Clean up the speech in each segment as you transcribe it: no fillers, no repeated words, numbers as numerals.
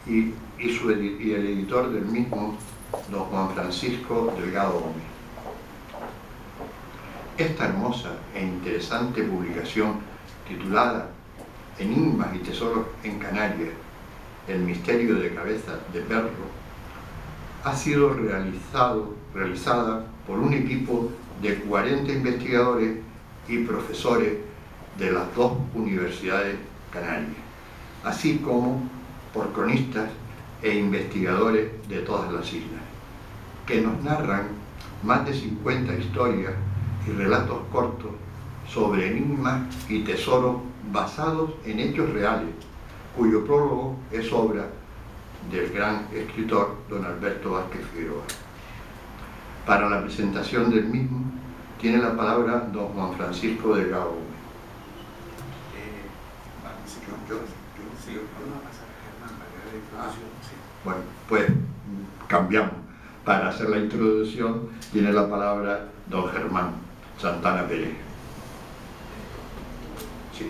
y el editor del mismo, don Juan Francisco Delgado Gómez. Esta hermosa e interesante publicación titulada Enigmas y tesoros en Canarias, el misterio de cabeza de perro, ha sido realizada por un equipo de 40 investigadores y profesores de las dos universidades canarias, así como por cronistas e investigadores de todas las islas, que nos narran más de 50 historias y relatos cortos sobre enigmas y tesoros basados en hechos reales, cuyo prólogo es obra del gran escritor don Alberto Vázquez Figueroa. Para la presentación del mismo tiene la palabra don Juan Francisco Delgado Gómez. Bueno, pues cambiamos. Para hacer la introducción tiene la palabra don Germán Santana Pérez. Sí.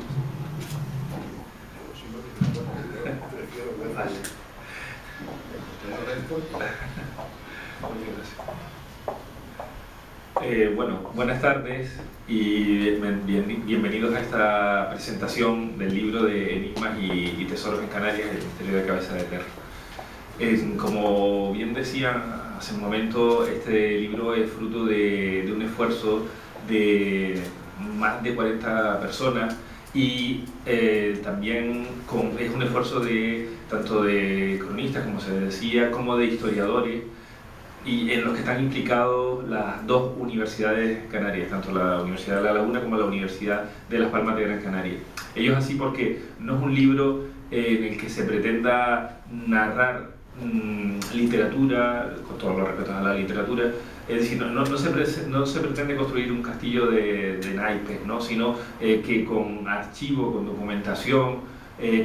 Bueno, buenas tardes y bienvenidos a esta presentación del libro de Enigmas y Tesoros en Canarias, el misterio de cabeza de perro. Como bien decía hace un momento, este libro es fruto de un esfuerzo de más de 40 personas y también es un esfuerzo tanto de cronistas, como se decía, como de historiadores, y en los que están implicados las dos universidades canarias, tanto la Universidad de La Laguna como la Universidad de Las Palmas de Gran Canaria. Ellos así porque no es un libro en el que se pretenda narrar literatura, con todos los respetos a la literatura, es decir, no se pretende construir un castillo de naipes, ¿no? Sino que con archivo, con documentación,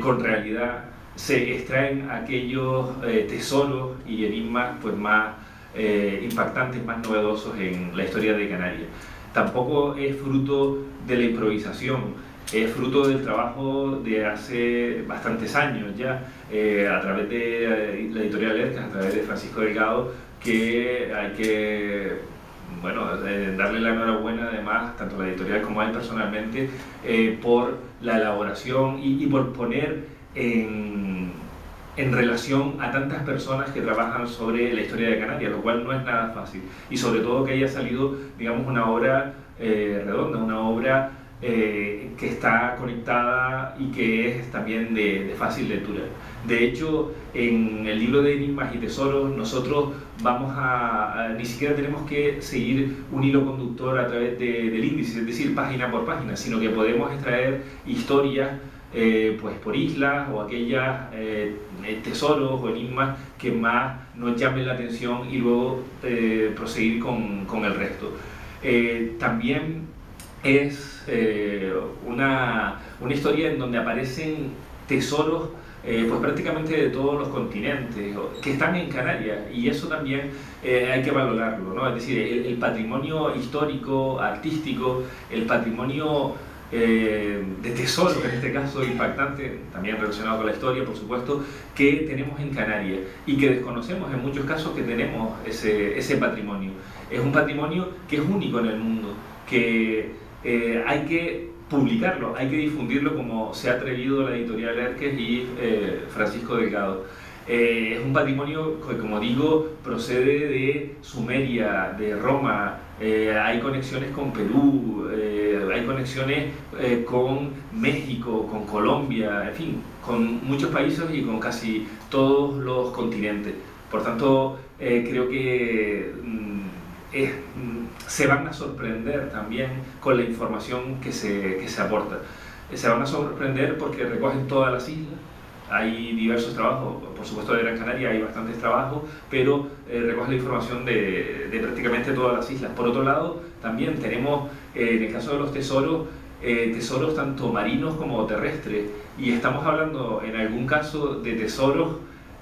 con realidad, se extraen aquellos tesoros y enigmas pues, más impactantes, más novedosos en la historia de Canarias. Tampoco es fruto de la improvisación, es fruto del trabajo de hace bastantes años ya, a través de la editorial Ercas, a través de Francisco Delgado, que hay que darle la enhorabuena además, tanto a la editorial como a él personalmente, por la elaboración y por poner en relación a tantas personas que trabajan sobre la historia de Canarias, lo cual no es nada fácil, y sobre todo que haya salido, digamos, una obra redonda, una obra que está conectada y que es también de fácil lectura. De hecho, en el libro de Enigmas y Tesoros nosotros ni siquiera tenemos que seguir un hilo conductor a través del índice, es decir, página por página, sino que podemos extraer historias pues por islas o aquellas tesoros o enigmas que más nos llamen la atención y luego proseguir con el resto. También es una historia en donde aparecen tesoros pues prácticamente de todos los continentes que están en Canarias, y eso también hay que valorarlo, ¿no? Es decir, el patrimonio histórico, artístico, el patrimonio de tesoros, en este caso impactante, también relacionado con la historia, por supuesto, que tenemos en Canarias y que desconocemos en muchos casos que tenemos ese patrimonio. Es un patrimonio que es único en el mundo, que hay que publicarlo, hay que difundirlo, como se ha atrevido la editorial Erques y Francisco Delgado. Es un patrimonio que, como digo, procede de Sumeria, de Roma, hay conexiones con Perú, hay conexiones con México, con Colombia, en fin, con muchos países y con casi todos los continentes. Por tanto, creo que se van a sorprender también con la información que se aporta. Se van a sorprender porque recogen todas las islas. Hay diversos trabajos, por supuesto de Gran Canaria hay bastantes trabajos, pero recoge la información de prácticamente todas las islas. Por otro lado, también tenemos, en el caso de los tesoros, tesoros tanto marinos como terrestres, y estamos hablando en algún caso de tesoros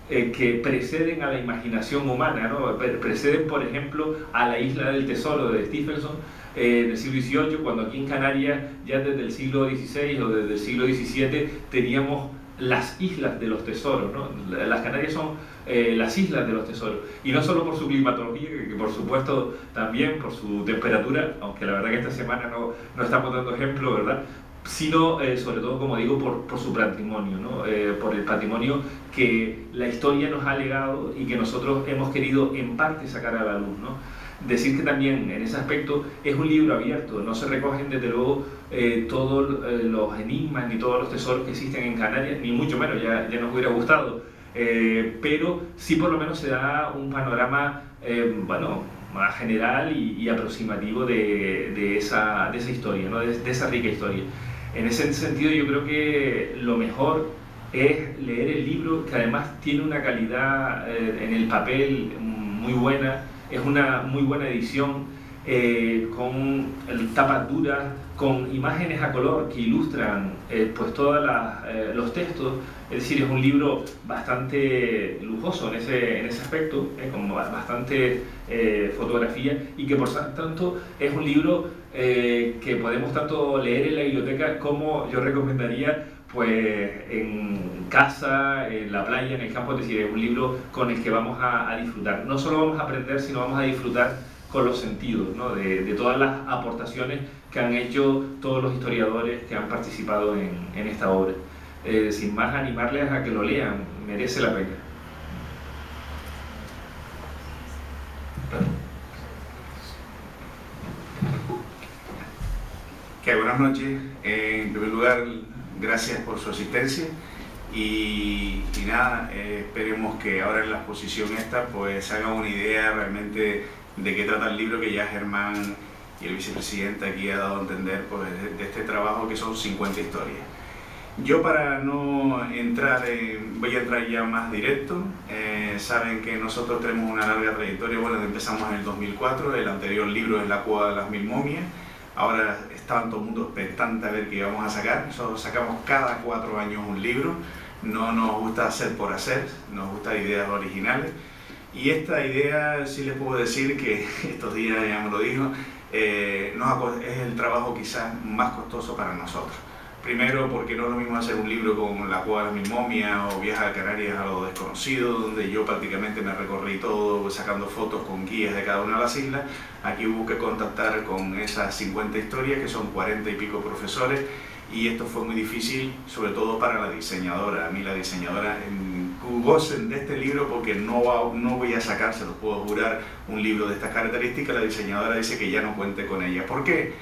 que preceden a la imaginación humana, ¿no? Preceden, por ejemplo, a la Isla del Tesoro de Stephenson en el siglo XVIII, cuando aquí en Canarias ya desde el siglo XVI o desde el siglo XVII teníamos las islas de los tesoros, ¿no? Las Canarias son las islas de los tesoros, y no solo por su climatología, que por supuesto también por su temperatura, aunque la verdad que esta semana no estamos dando ejemplo, ¿verdad?, sino sobre todo, como digo, por su patrimonio, ¿no? Por el patrimonio que la historia nos ha legado y que nosotros hemos querido en parte sacar a la luz, ¿no? Decir que también en ese aspecto es un libro abierto, no se recogen desde luego todos los enigmas ni todos los tesoros que existen en Canarias, ni mucho menos, ya nos hubiera gustado, pero sí por lo menos se da un panorama bueno, más general y aproximativo de esa historia, ¿no? de esa rica historia. En ese sentido yo creo que lo mejor es leer el libro, que además tiene una calidad en el papel muy buena, es una muy buena edición, con tapas duras, con imágenes a color que ilustran pues todos los textos. Es decir, es un libro bastante lujoso en ese aspecto, con bastante fotografía, y que por tanto es un libro que podemos tanto leer en la biblioteca como yo recomendaría pues en casa, en la playa, en el campo. Es decir, es un libro con el que vamos a disfrutar. No solo vamos a aprender, sino vamos a disfrutar con los sentidos, ¿no? de todas las aportaciones que han hecho todos los historiadores que han participado en esta obra. Sin más, animarles a que lo lean, merece la pena. Buenas noches. En primer lugar, gracias por su asistencia y nada, esperemos que ahora en la exposición esta pues se hagan una idea realmente de qué trata el libro, que ya Germán y el vicepresidente aquí ha dado a entender pues, de este trabajo, que son 50 historias. Yo, para no entrar, voy a entrar ya más directo. Saben que nosotros tenemos una larga trayectoria. Bueno, empezamos en el 2004, el anterior libro es La Cueva de las Mil Momias. Ahora estaba todo el mundo expectante a ver qué íbamos a sacar. Nosotros sacamos cada 4 años un libro. No nos gusta hacer por hacer, nos gustan ideas originales. Y esta idea, sí les puedo decir que estos días ya me lo dijo, es el trabajo quizás más costoso para nosotros. Primero, porque no es lo mismo hacer un libro con La Cueva de las Mil Momias o Viaje a Canarias a lo desconocido, donde yo prácticamente me recorrí todo sacando fotos con guías de cada una de las islas. Aquí hubo que contactar con esas 50 historias, que son 40 y pico profesores, y esto fue muy difícil, sobre todo para la diseñadora. A mí la diseñadora, gocen de este libro porque no voy a sacar, se los puedo jurar, un libro de estas características. La diseñadora dice que ya no cuente con ella. ¿Por qué?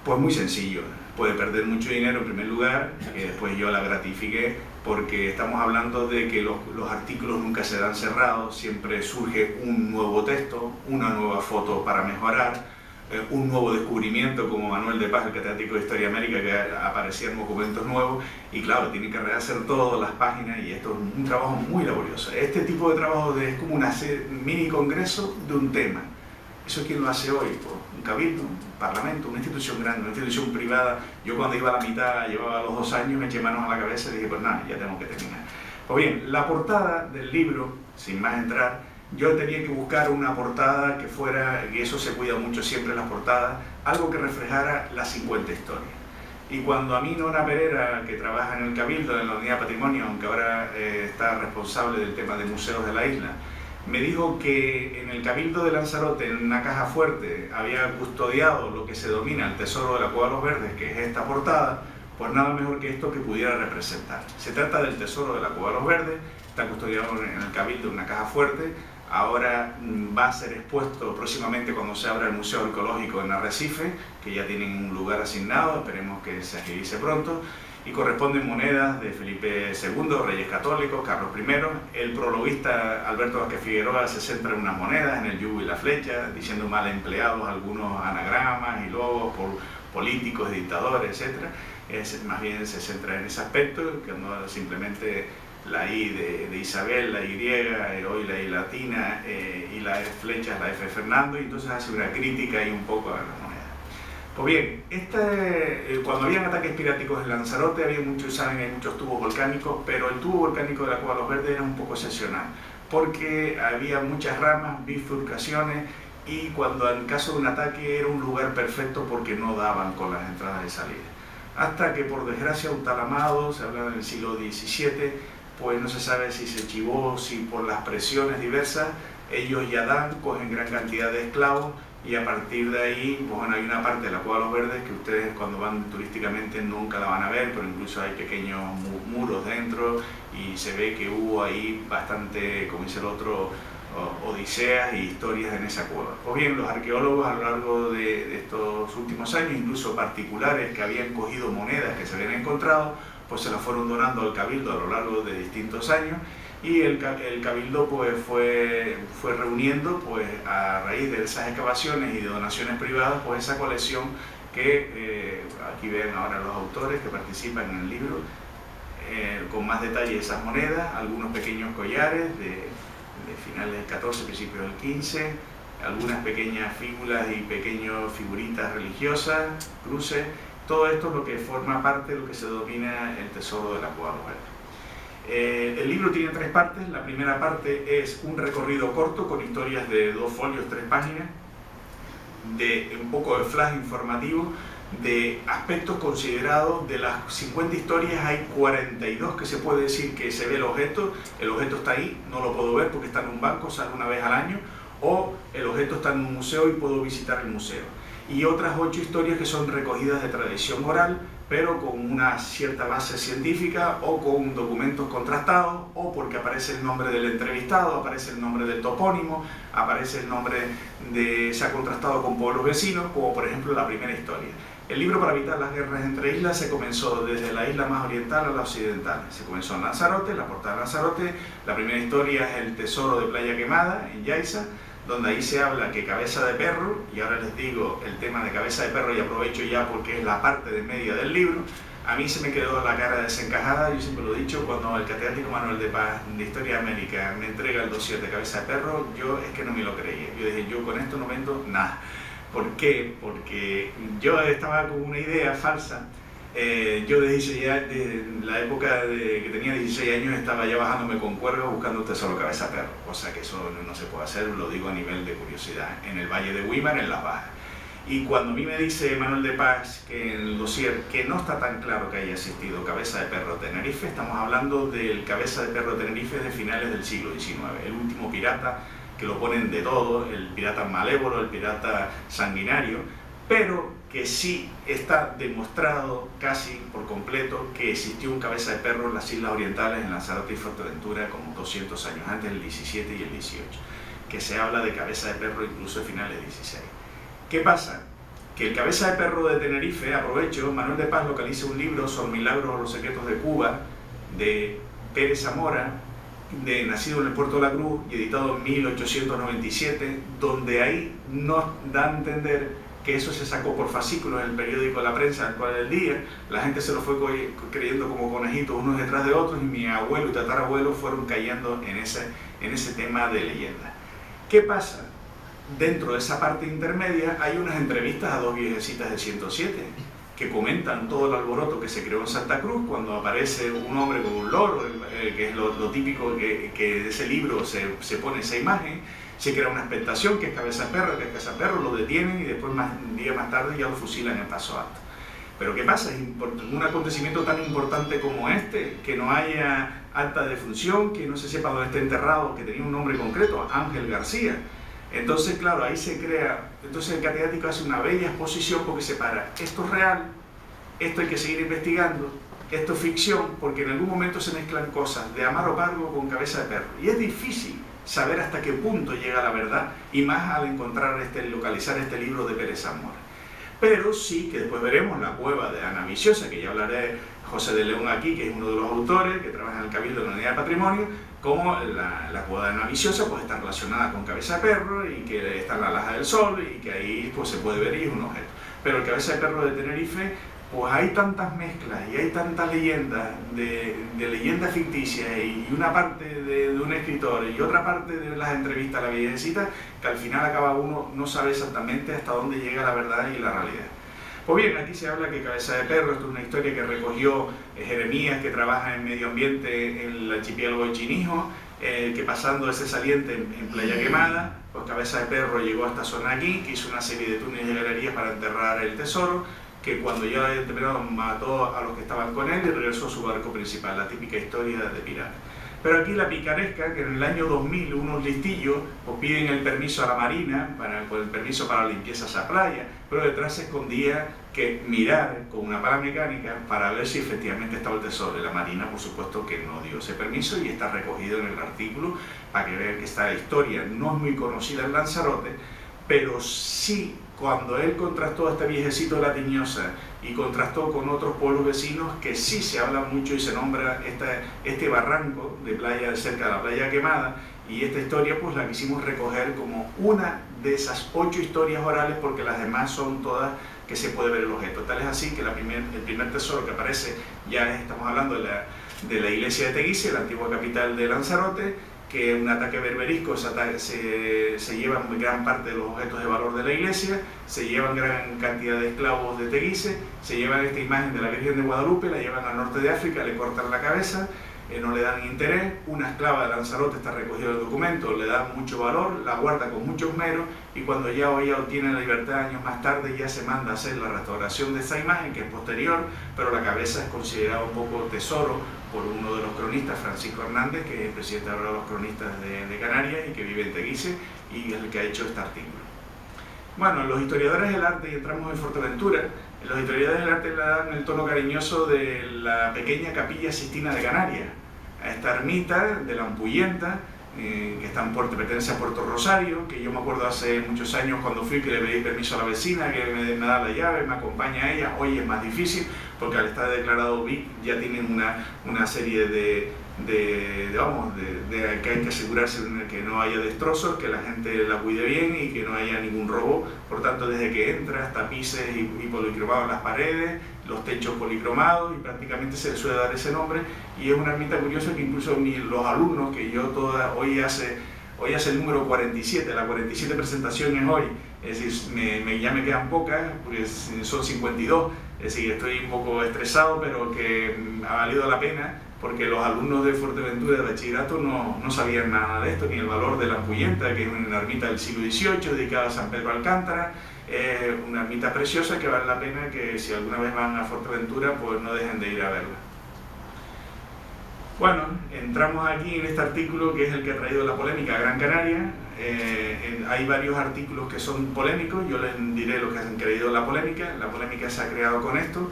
Pues muy sencillo. Puede perder mucho dinero en primer lugar, que después yo la gratifiqué, porque estamos hablando de que los artículos nunca se dan cerrados, siempre surge un nuevo texto, una nueva foto para mejorar, un nuevo descubrimiento como Manuel de Paz, el catedrático de Historia América, que aparecían documentos nuevos, y claro, tiene que rehacer todas las páginas, y esto es un trabajo muy laborioso. Este tipo de trabajo es como un mini congreso de un tema. ¿Eso quién lo hace hoy? Pues un cabildo, un parlamento, una institución grande, una institución privada. Yo cuando iba a la mitad, llevaba los 2 años, me eché manos a la cabeza y dije, pues nada, ya tengo que terminar. Pues bien, la portada del libro, sin más entrar, yo tenía que buscar una portada que fuera, y eso se cuida mucho siempre en las portadas, algo que reflejara las 50 historias. Y cuando a mí Nora Pereira, que trabaja en el Cabildo, en la Unidad de Patrimonio, aunque ahora está responsable del tema de museos de la isla, me dijo que en el Cabildo de Lanzarote, en una caja fuerte, había custodiado lo que se denomina el tesoro de la Cueva de los Verdes, que es esta portada, pues nada mejor que esto que pudiera representar. Se trata del tesoro de la Cueva de los Verdes, está custodiado en el Cabildo en una caja fuerte. Ahora va a ser expuesto próximamente cuando se abra el Museo Arqueológico en Arrecife, que ya tienen un lugar asignado, esperemos que se agilice pronto, y corresponden monedas de Felipe II, Reyes Católicos, Carlos I. El prologuista Alberto Vázquez Figueroa se centra en unas monedas, en el yugo y la flecha, diciendo mal empleados algunos anagramas y logos por políticos, dictadores, etc. Más bien se centra en ese aspecto, que no simplemente la I de Isabel, la Y, hoy la I latina, y la flecha, la F de Fernando, y entonces hace una crítica y un poco a las monedas. Pues bien, cuando habían ataques piráticos en Lanzarote, había muchos tubos volcánicos, pero el tubo volcánico de la Cueva de los Verdes era un poco excepcional, porque había muchas ramas, bifurcaciones, y cuando en caso de un ataque era un lugar perfecto porque no daban con las entradas y salidas. hasta que por desgracia un tal Amado, se habla del siglo XVII, pues no se sabe si se chivó, si por las presiones diversas, ellos y Adán cogen gran cantidad de esclavos, y a partir de ahí, pues bueno, hay una parte de la Cueva de los Verdes que ustedes cuando van turísticamente nunca la van a ver, pero incluso hay pequeños muros dentro y se ve que hubo ahí bastante, como dice el otro, odiseas y historias en esa cueva. Pues bien, los arqueólogos a lo largo de estos últimos años, incluso particulares que habían cogido monedas que se habían encontrado, pues se las fueron donando al Cabildo a lo largo de distintos años, y el Cabildo pues fue reuniendo pues a raíz de esas excavaciones y de donaciones privadas pues esa colección que aquí ven ahora los autores que participan en el libro, con más detalle esas monedas, algunos pequeños collares de finales del 14, principios del 15, algunas pequeñas fíbulas y pequeñas figuritas religiosas, cruces. Todo esto es lo que forma parte de lo que se denomina el tesoro de la Cueva de los Verdes. El libro tiene 3 partes. La primera parte es un recorrido corto con historias de 2 folios, 3 páginas, de un poco de flash informativo, de aspectos considerados. De las 50 historias hay 42 que se puede decir que se ve el objeto está ahí, no lo puedo ver porque está en un banco, sale una vez al año, o el objeto está en un museo y puedo visitar el museo. Y otras 8 historias que son recogidas de tradición oral, pero con una cierta base científica o con documentos contrastados, o porque aparece el nombre del entrevistado, aparece el nombre del topónimo, aparece el nombre se ha contrastado con pueblos vecinos, como por ejemplo la primera historia. El libro para evitar las guerras entre islas se comenzó desde la isla más oriental a la occidental. Se comenzó en Lanzarote, la portada de Lanzarote. La primera historia es el tesoro de Playa Quemada, en Yaiza, donde ahí se habla que Cabeza de Perro, y ahora les digo el tema de Cabeza de Perro y aprovecho ya porque es la parte de media del libro. A mí se me quedó la cara desencajada, yo siempre lo he dicho, cuando el catedrático Manuel de Paz de Historia de América me entrega el dossier de Cabeza de Perro, yo es que no me lo creía. Yo dije, yo con esto no vendo nada. ¿Por qué? Porque yo estaba con una idea falsa. Yo desde la época que tenía 16 años estaba ya bajándome con cuerdas buscando un tesoro Cabeza de Perro, cosa que eso no se puede hacer, lo digo a nivel de curiosidad, en el Valle de Güímar, en Las Bajas. Y cuando a mí me dice Manuel de Paz que en el dossier que no está tan claro que haya existido Cabeza de Perro Tenerife, estamos hablando del Cabeza de Perro Tenerife de finales del siglo XIX, el último pirata, que lo ponen de todo, el pirata malévolo, el pirata sanguinario, pero que sí está demostrado casi por completo que existió un Cabeza de Perro en las Islas Orientales, en Lanzarote y Fuerteventura, como 200 años antes, el 17 y el 18, que se habla de Cabeza de Perro incluso de finales del 16. ¿Qué pasa? Que el Cabeza de Perro de Tenerife, aprovecho, Manuel de Paz localiza un libro sobre milagros o los secretos de Cuba, de Pérez Zamora, nacido en el Puerto de la Cruz y editado en 1897, donde ahí nos da a entender que eso se sacó por fascículos en el periódico La Prensa, el cual del día, la gente se lo fue creyendo como conejitos unos detrás de otros, y mi abuelo y tatarabuelo fueron cayendo en ese tema de leyenda. ¿Qué pasa? Dentro de esa parte intermedia hay unas entrevistas a 2 viejecitas de 107 que comentan todo el alboroto que se creó en Santa Cruz cuando aparece un hombre con un loro, que es lo típico que de ese libro se pone esa imagen. Se crea una expectación que es Cabeza de Perro, lo detienen y después un día más tarde ya lo fusilan en Paso Alto. Pero ¿qué pasa? Un acontecimiento tan importante como este, que no haya acta de defunción, que no se sepa dónde está enterrado, que tenía un nombre concreto, Ángel García. Entonces, claro, ahí se crea, entonces el catedrático hace una bella exposición porque separa, esto es real, esto hay que seguir investigando, esto es ficción, porque en algún momento se mezclan cosas de Amaro Pargo con Cabeza de Perro. Y es difícil saber hasta qué punto llega la verdad, y más al localizar este libro de Pérez Zamora. Pero sí que después veremos la cueva de Ana Viciosa, que ya hablaré José de León aquí, que es uno de los autores, que trabaja en el Cabildo de la Unidad de Patrimonio, como la cueva de Ana Viciosa pues está relacionada con Cabeza de Perro, y que está en la Laja del Sol, y que ahí pues se puede ver y es un objeto. Pero el Cabeza de Perro de Tenerife, pues hay tantas mezclas y hay tantas leyendas, de leyendas ficticias, y una parte de un escritor y otra parte de las entrevistas a la viejecita, que al final acaba uno no sabe exactamente hasta dónde llega la verdad y la realidad. Pues bien, aquí se habla que Cabeza de Perro, esto es una historia que recogió Jeremías, que trabaja en medio ambiente en el archipiélago de Chinijo, que pasando ese saliente en Playa Quemada, pues Cabeza de Perro llegó a esta zona aquí, que hizo una serie de túneles y galerías para enterrar el tesoro, que cuando ya había terminado mató a los que estaban con él y regresó a su barco principal, la típica historia de pirata. Pero aquí la picaresca, que en el año 2000 unos listillos pues piden el permiso a la marina, el permiso para limpieza a esa playa, pero detrás se escondía que mirar con una pala mecánica para ver si efectivamente estaba el tesoro. Y la marina, por supuesto, que no dio ese permiso y está recogido en el artículo para que vean que esta historia no es muy conocida en Lanzarote, pero sí, cuando él contrastó a este viejecito de la Tiñosa y contrastó con otros pueblos vecinos, que sí se habla mucho y se nombra este barranco de playa cerca de la playa Quemada, y esta historia pues la quisimos recoger como una de esas 8 historias orales, porque las demás son todas que se puede ver el objeto. Tal es así que el primer tesoro que aparece, ya estamos hablando de la iglesia de Teguise, la antigua capital de Lanzarote, que un ataque berberisco se llevan gran parte de los objetos de valor de la iglesia, se llevan gran cantidad de esclavos de Teguise, se llevan esta imagen de la Virgen de Guadalupe, la llevan al norte de África, le cortan la cabeza, no le dan interés, una esclava de Lanzarote está recogido en el documento, le da mucho valor, la guarda con mucho esmero, y cuando ya ella obtiene la libertad años más tarde, ya se manda a hacer la restauración de esa imagen, que es posterior, pero la cabeza es considerada un poco tesoro por uno de los cronistas, Francisco Hernández, que es el presidente ahora de los cronistas de Canarias y que vive en Teguise, y es el que ha hecho este artículo. Bueno, los historiadores del arte, y entramos en Fuerteventura, los historiadores del arte le dan el tono cariñoso de la pequeña capilla Sistina de Canarias, a esta ermita de la Ampuyenta, que está en pertenece a Puerto Rosario, que yo me acuerdo hace muchos años cuando fui que le pedí permiso a la vecina, que me da la llave, me acompaña a ella. Hoy es más difícil porque al estar declarado BIC ya tienen una serie de que hay que asegurarse de que no haya destrozos, que la gente la cuide bien y que no haya ningún robo. Por tanto, desde que entras, tapices y policromados en las paredes, los techos policromados, y prácticamente se le suele dar ese nombre. Y es una ermita curiosa que incluso los alumnos, que yo hoy hace el número 47, la 47 presentación es hoy, es decir, ya me quedan pocas, porque son 52, es decir, estoy un poco estresado, pero que ha valido la pena, porque los alumnos de Fuerteventura de bachillerato no sabían nada de esto, ni el valor de la Ampuyenta, que es una ermita del siglo XVIII dedicada a San Pedro Alcántara, una ermita preciosa que vale la pena que si alguna vez van a Fuerteventura pues no dejen de ir a verla. Bueno, entramos aquí en este artículo que es el que ha traído la polémica a Gran Canaria. Hay varios artículos que son polémicos, yo les diré lo que han creído la polémica se ha creado con esto.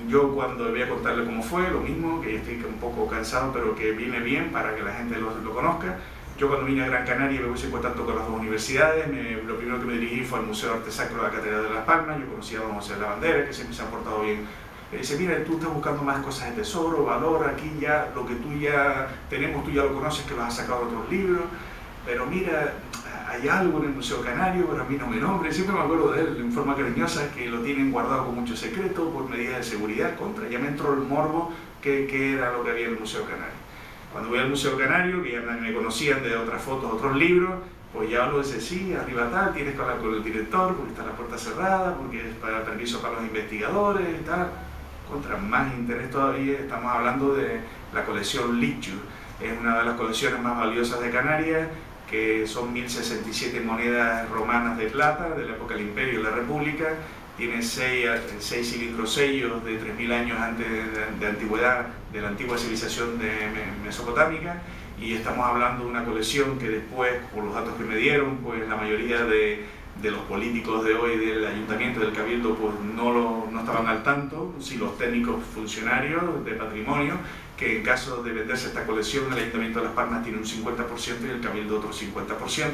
Yo cuando voy a contarle cómo fue, lo mismo, que estoy un poco cansado, pero que viene bien para que la gente lo conozca. Yo cuando vine a Gran Canaria me puse en contacto con las dos universidades, lo primero que me dirigí fue al Museo de Arte Sacro de la Catedral de Las Palmas. Yo conocía a don José Lavandera, que siempre se ha portado bien. Me dice, mira, tú estás buscando más cosas de tesoro, valor, aquí ya lo que tú ya tenemos, tú ya lo conoces, que lo has sacado de otros libros, pero mira, hay algo en el Museo Canario, pero a mí no me nombre. Siempre me acuerdo de él en forma cariñosa, que lo tienen guardado con mucho secreto por medidas de seguridad. Ya me entró el morbo que era lo que había en el Museo Canario. Cuando voy al Museo Canario, que ya me conocían de otras fotos, otros libros, pues ya lo dice, sí, arriba tal, tienes que hablar con el director, porque está la puerta cerrada, porque es para permiso para los investigadores y tal. Contra más interés todavía, estamos hablando de la colección Lichu. Es una de las colecciones más valiosas de Canarias, que son 1067 monedas romanas de plata de la época del Imperio y la República. Tiene 6 cilindros sellos de 3000 años antes de antigüedad, de la antigua civilización mesopotámica, y estamos hablando de una colección que después, por los datos que me dieron, pues la mayoría de los políticos de hoy del ayuntamiento, del cabildo, pues no estaban al tanto, si los técnicos funcionarios de patrimonio, que en caso de venderse esta colección, el Ayuntamiento de Las Palmas tiene un 50% y el Cabildo otro 50%,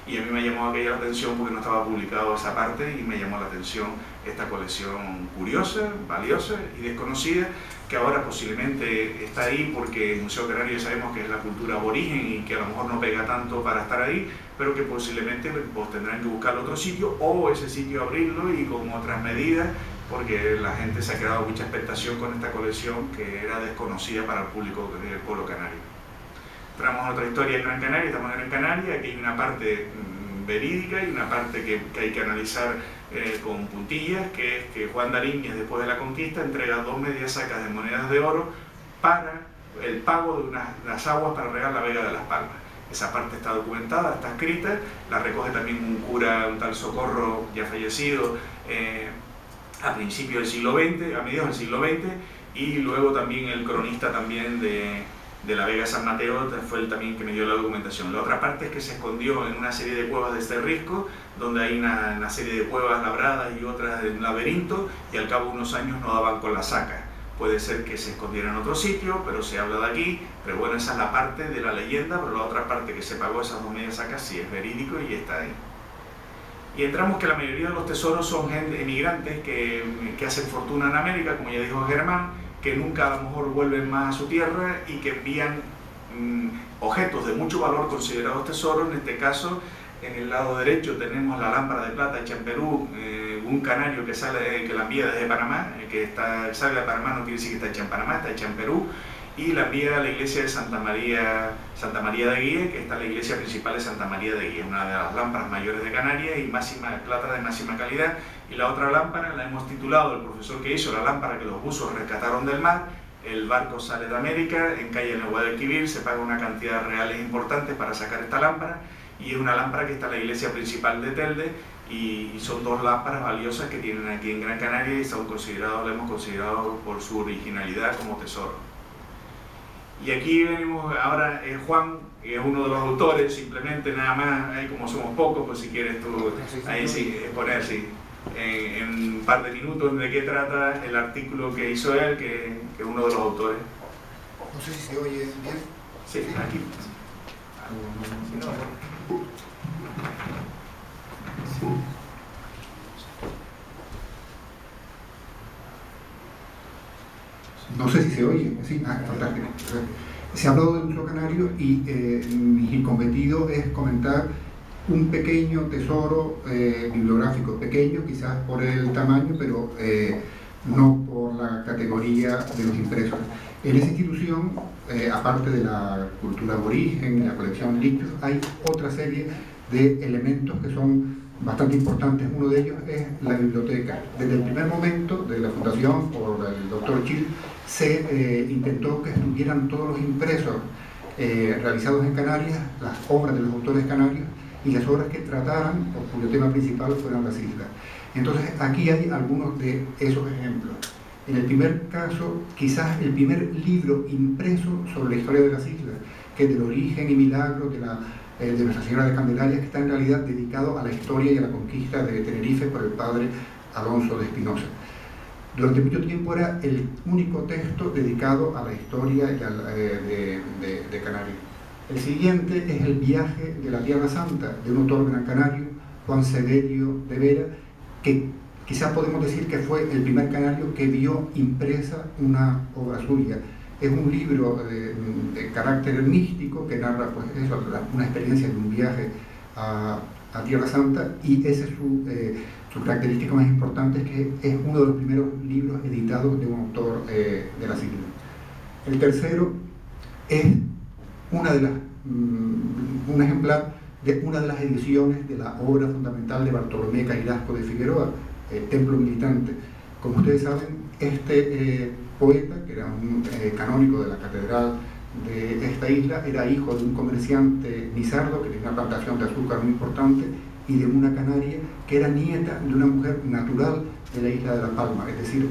y a mí me llamó aquella la atención porque no estaba publicado esa parte, y me llamó la atención esta colección curiosa, valiosa y desconocida, que ahora posiblemente está ahí porque el Museo Canario ya sabemos que es la cultura aborigen y que a lo mejor no pega tanto para estar ahí, pero que posiblemente pues, tendrán que buscar otro sitio, o ese sitio abrirlo y con otras medidas, porque la gente se ha creado mucha expectación con esta colección que era desconocida para el público del pueblo canario. Entramos a otra historia en Gran Canaria, estamos en Gran Canaria, aquí hay una parte verídica y una parte que hay que analizar con puntillas, que es que Juan de Ariñez, después de la conquista, entrega 2 medias sacas de monedas de oro para el pago de las aguas para regar la Vega de Las Palmas. Esa parte está documentada, está escrita, la recoge también un cura, un tal Socorro, ya fallecido, a principios del siglo XX, a mediados del siglo XX, y luego también el cronista también de la Vega San Mateo fue el también que me dio la documentación. La otra parte es que se escondió en una serie de cuevas de este risco, donde hay una serie de cuevas labradas y otras en laberinto, y al cabo de unos años no daban con la saca. Puede ser que se escondiera en otro sitio, pero se habla de aquí, pero bueno, esa es la parte de la leyenda, pero la otra parte que se pagó esas 2 medias sacas sí es verídico y está ahí. Y entramos que la mayoría de los tesoros son gente, emigrantes que hacen fortuna en América, como ya dijo Germán, que nunca a lo mejor vuelven más a su tierra y que envían objetos de mucho valor considerados tesoros. En este caso, en el lado derecho tenemos la lámpara de plata hecha en Perú, un canario que la envía desde Panamá, sale de Panamá no quiere decir que está hecha en Panamá, está hecha en Perú, y la envía a la iglesia de Santa María de Guía, que está la iglesia principal de Santa María de Guía, una de las lámparas mayores de Canarias y plata de máxima calidad. Y la otra lámpara la hemos titulado, el profesor que hizo, la lámpara que los buzos rescataron del mar. El barco sale de América, encalla en el Guadalquivir, se paga una cantidad de reales importantes para sacar esta lámpara, y es una lámpara que está en la iglesia principal de Telde, y son 2 lámparas valiosas que tienen aquí en Gran Canaria y la hemos considerado por su originalidad como tesoro. Y aquí venimos ahora Juan, que es uno de los autores, simplemente nada más, ahí como somos pocos, pues si quieres tú ahí sí, poner sí, en un par de minutos de qué trata el artículo que hizo él, que es uno de los autores. No sé si se oye bien. Sí, aquí. No sé si se oye, sí, fantástico. Se ha hablado del museo canario y mi cometido es comentar un pequeño tesoro bibliográfico, pequeño quizás por el tamaño, pero no por la categoría de los impresos. En esa institución, aparte de la cultura aborigen, la colección Lictus, hay otra serie de elementos que son bastante importantes. Uno de ellos es la biblioteca. Desde el primer momento de la fundación por el doctor Chill se intentó que estuvieran todos los impresos realizados en Canarias, las obras de los autores canarios y las obras que trataran o cuyo tema principal fueran las islas. Entonces aquí hay algunos de esos ejemplos. En el primer caso, quizás el primer libro impreso sobre la historia de las islas, que es del origen y milagro de Nuestra Señora de Candelaria, que está en realidad dedicado a la historia y a la conquista de Tenerife por el padre Alonso de Espinosa. Durante mucho tiempo era el único texto dedicado a la historia de Canarias. El siguiente es El viaje de la Tierra Santa, de un autor gran canario, Juan Severio de Vera, que quizás podemos decir que fue el primer canario que vio impresa una obra suya. Es un libro de carácter místico que narra pues, eso, una experiencia de un viaje a Tierra Santa, y esa es su característica más importante, es que es uno de los primeros libros editados de un autor de las islas. El tercero es un ejemplar de una de las ediciones de la obra fundamental de Bartolomé Cairasco de Figueroa, Templo Militante. Como ustedes saben, este poeta, que era un canónigo de la catedral de esta isla, era hijo de un comerciante nizardo que tenía una plantación de azúcar muy importante, y de una canaria que era nieta de una mujer natural de la isla de La Palma, es decir,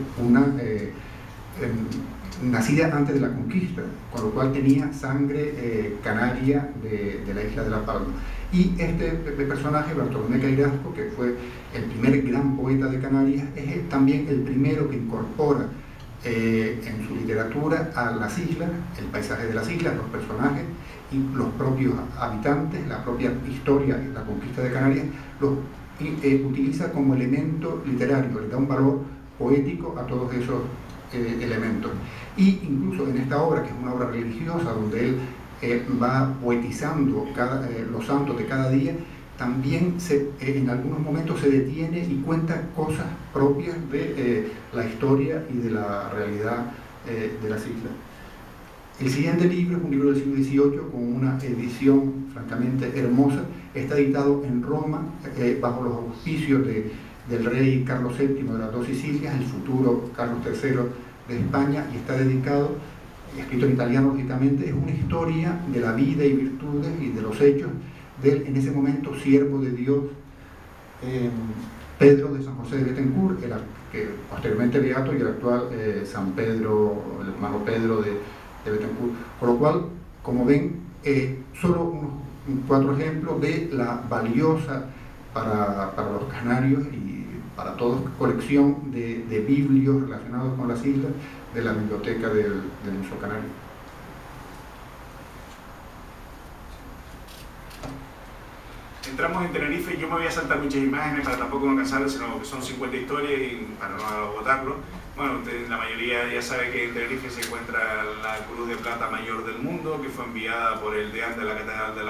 nacida antes de la conquista, con lo cual tenía sangre canaria de la isla de La Palma. Y este personaje, Bartolomé Cairasco, que fue el primer gran poeta de Canarias, es también el primero que incorpora en su literatura a las islas, el paisaje de las islas, los personajes y los propios habitantes, la propia historia y la conquista de Canarias, los utiliza como elemento literario, le da un valor poético a todos esos elementos. Y incluso en esta obra, que es una obra religiosa, donde él va poetizando los santos de cada día, también en algunos momentos se detiene y cuenta cosas propias de la historia y de la realidad de las islas. El siguiente libro es un libro del siglo XVIII con una edición francamente hermosa. Está editado en Roma bajo los auspicios del rey Carlos VII de las dos Sicilias, el futuro Carlos III de España, y está dedicado, escrito en italiano lógicamente, es una historia de la vida y virtudes y de los hechos del en ese momento siervo de Dios, Pedro de San José de Betancourt, que posteriormente beato, y el actual San Pedro, el hermano Pedro de Betancourt. Por lo cual, como ven, solo unos 4 ejemplos de la valiosa para los canarios y para todos colección de biblios relacionados con las islas de la biblioteca del Museo Canario. Entramos en Tenerife y yo me voy a saltar muchas imágenes para tampoco no cansarles, sino que son 50 historias y para no agotarlo. Bueno, la mayoría ya sabe que en Tenerife se encuentra la Cruz de Plata Mayor del Mundo, que fue enviada por el deán de la Catedral de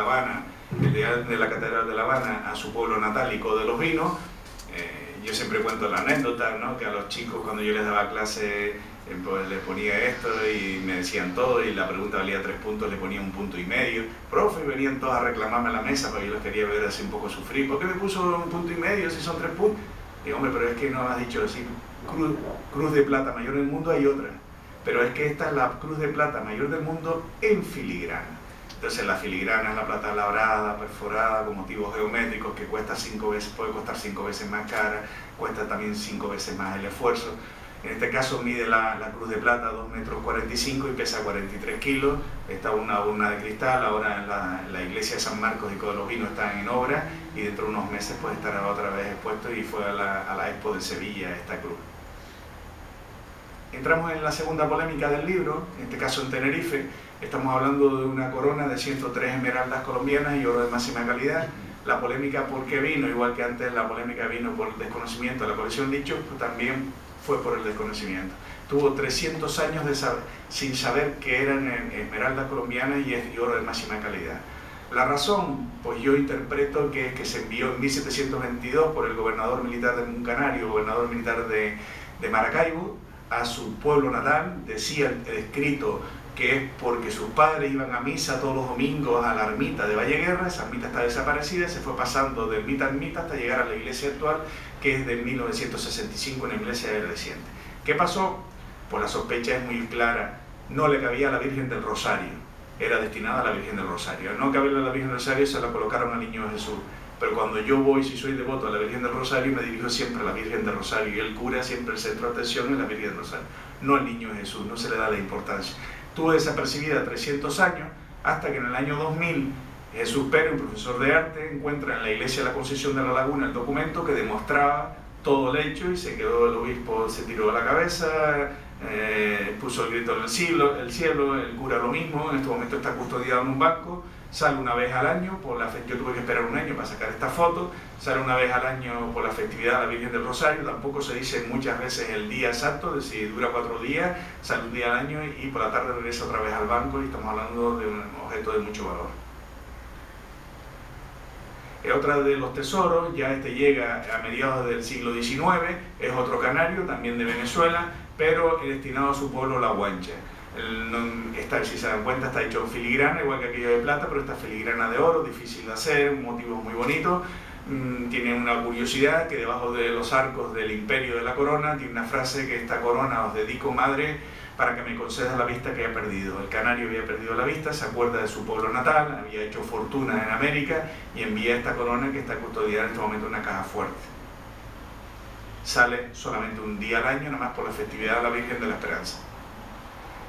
La Habana, a su pueblo natal, Ico de los Vinos. Yo siempre cuento la anécdota, ¿no? Que a los chicos cuando yo les daba clase pues les ponía esto y me decían todo, y la pregunta valía 3 puntos, le ponía 1,5 puntos. Profe, venían todos a reclamarme a la mesa porque yo los quería ver así un poco sufrir. ¿Por qué me puso 1,5 puntos si son 3 puntos? Digo, hombre, pero es que no has dicho así, Cruz de Plata Mayor del Mundo hay otra, pero es que esta es la Cruz de Plata Mayor del Mundo en filigrana. Entonces la filigrana es la plata labrada, perforada, con motivos geométricos, que cuesta 5 veces, puede costar 5 veces más cara, cuesta también 5 veces más el esfuerzo. En este caso mide la Cruz de Plata 2,45 metros y pesa 43 kilos. Está una urna de cristal, ahora en la iglesia de San Marcos y Ico de los Vinos están en obra, y dentro de unos meses pues estará otra vez expuesto, y fue a la Expo de Sevilla esta cruz. Entramos en la segunda polémica del libro, en este caso en Tenerife. Estamos hablando de una corona de 103 esmeraldas colombianas y oro de máxima calidad. La polémica por qué vino, igual que antes la polémica vino por el desconocimiento de la colección Licho, pues también fue por el desconocimiento. Tuvo 300 años sin saber que eran esmeraldas colombianas y oro de máxima calidad. La razón, pues yo interpreto que es que se envió en 1722 por el gobernador militar de Muncanario, gobernador militar de Maracaibo, a su pueblo natal. Decía el escrito que es porque sus padres iban a misa todos los domingos a la ermita de Valleguerra. Esa ermita está desaparecida, se fue pasando de ermita a ermita hasta llegar a la iglesia actual, que es de 1965, una iglesia reciente. ¿Qué pasó? Pues la sospecha es muy clara, no le cabía a la Virgen del Rosario, era destinada a la Virgen del Rosario. Al no caberle a la Virgen del Rosario se la colocaron al Niño Jesús. Pero cuando yo voy, si soy devoto a la Virgen del Rosario, me dirijo siempre a la Virgen del Rosario, y el cura siempre el centro de atención es la Virgen del Rosario, no al Niño Jesús, no se le da la importancia. Estuvo desapercibida 300 años, hasta que en el año 2000 Jesús Pérez, un profesor de arte, encuentra en la iglesia de la Concepción de la Laguna el documento que demostraba todo el hecho, y se quedó el obispo, se tiró a la cabeza, puso el grito en el cielo, el cura lo mismo. En este momento está custodiado en un banco, sale una vez al año, yo tuve que esperar un año para sacar esta foto, sale una vez al año por la festividad de la Virgen del Rosario. Tampoco se dice muchas veces el día exacto, de si dura 4 días, sale un día al año y por la tarde regresa otra vez al banco, y estamos hablando de un objeto de mucho valor. Otra de los tesoros, ya llega a mediados del siglo XIX, es otro canario, también de Venezuela, pero destinado a su pueblo La Guancha. Si se dan cuenta, está hecho en filigrana, igual que aquello de plata, pero esta filigrana de oro, difícil de hacer, un motivo muy bonito. Tiene una curiosidad, que debajo de los arcos del imperio de la corona tiene una frase que: esta corona os dedico, madre, para que me concedas la vista que he perdido. El canario había perdido la vista, se acuerda de su pueblo natal, había hecho fortuna en América, y envía esta corona, que está custodiada en este momento en una caja fuerte. Sale solamente un día al año, nada más por la festividad de la Virgen de la Esperanza.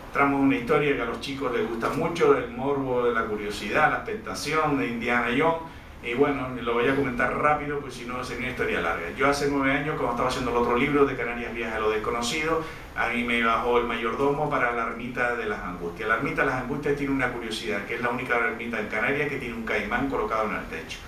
Entramos en una historia que a los chicos les gusta mucho, el morbo, de la curiosidad, la expectación de Indiana Jones. Y bueno, lo voy a comentar rápido, pues si no sería una historia larga. Yo hace 9 años, cuando estaba haciendo el otro libro de Canarias Viaje a lo Desconocido, a mí me bajó el mayordomo para la ermita de las Angustias. La ermita de las Angustias tiene una curiosidad, que es la única ermita en Canarias que tiene un caimán colocado en el techo.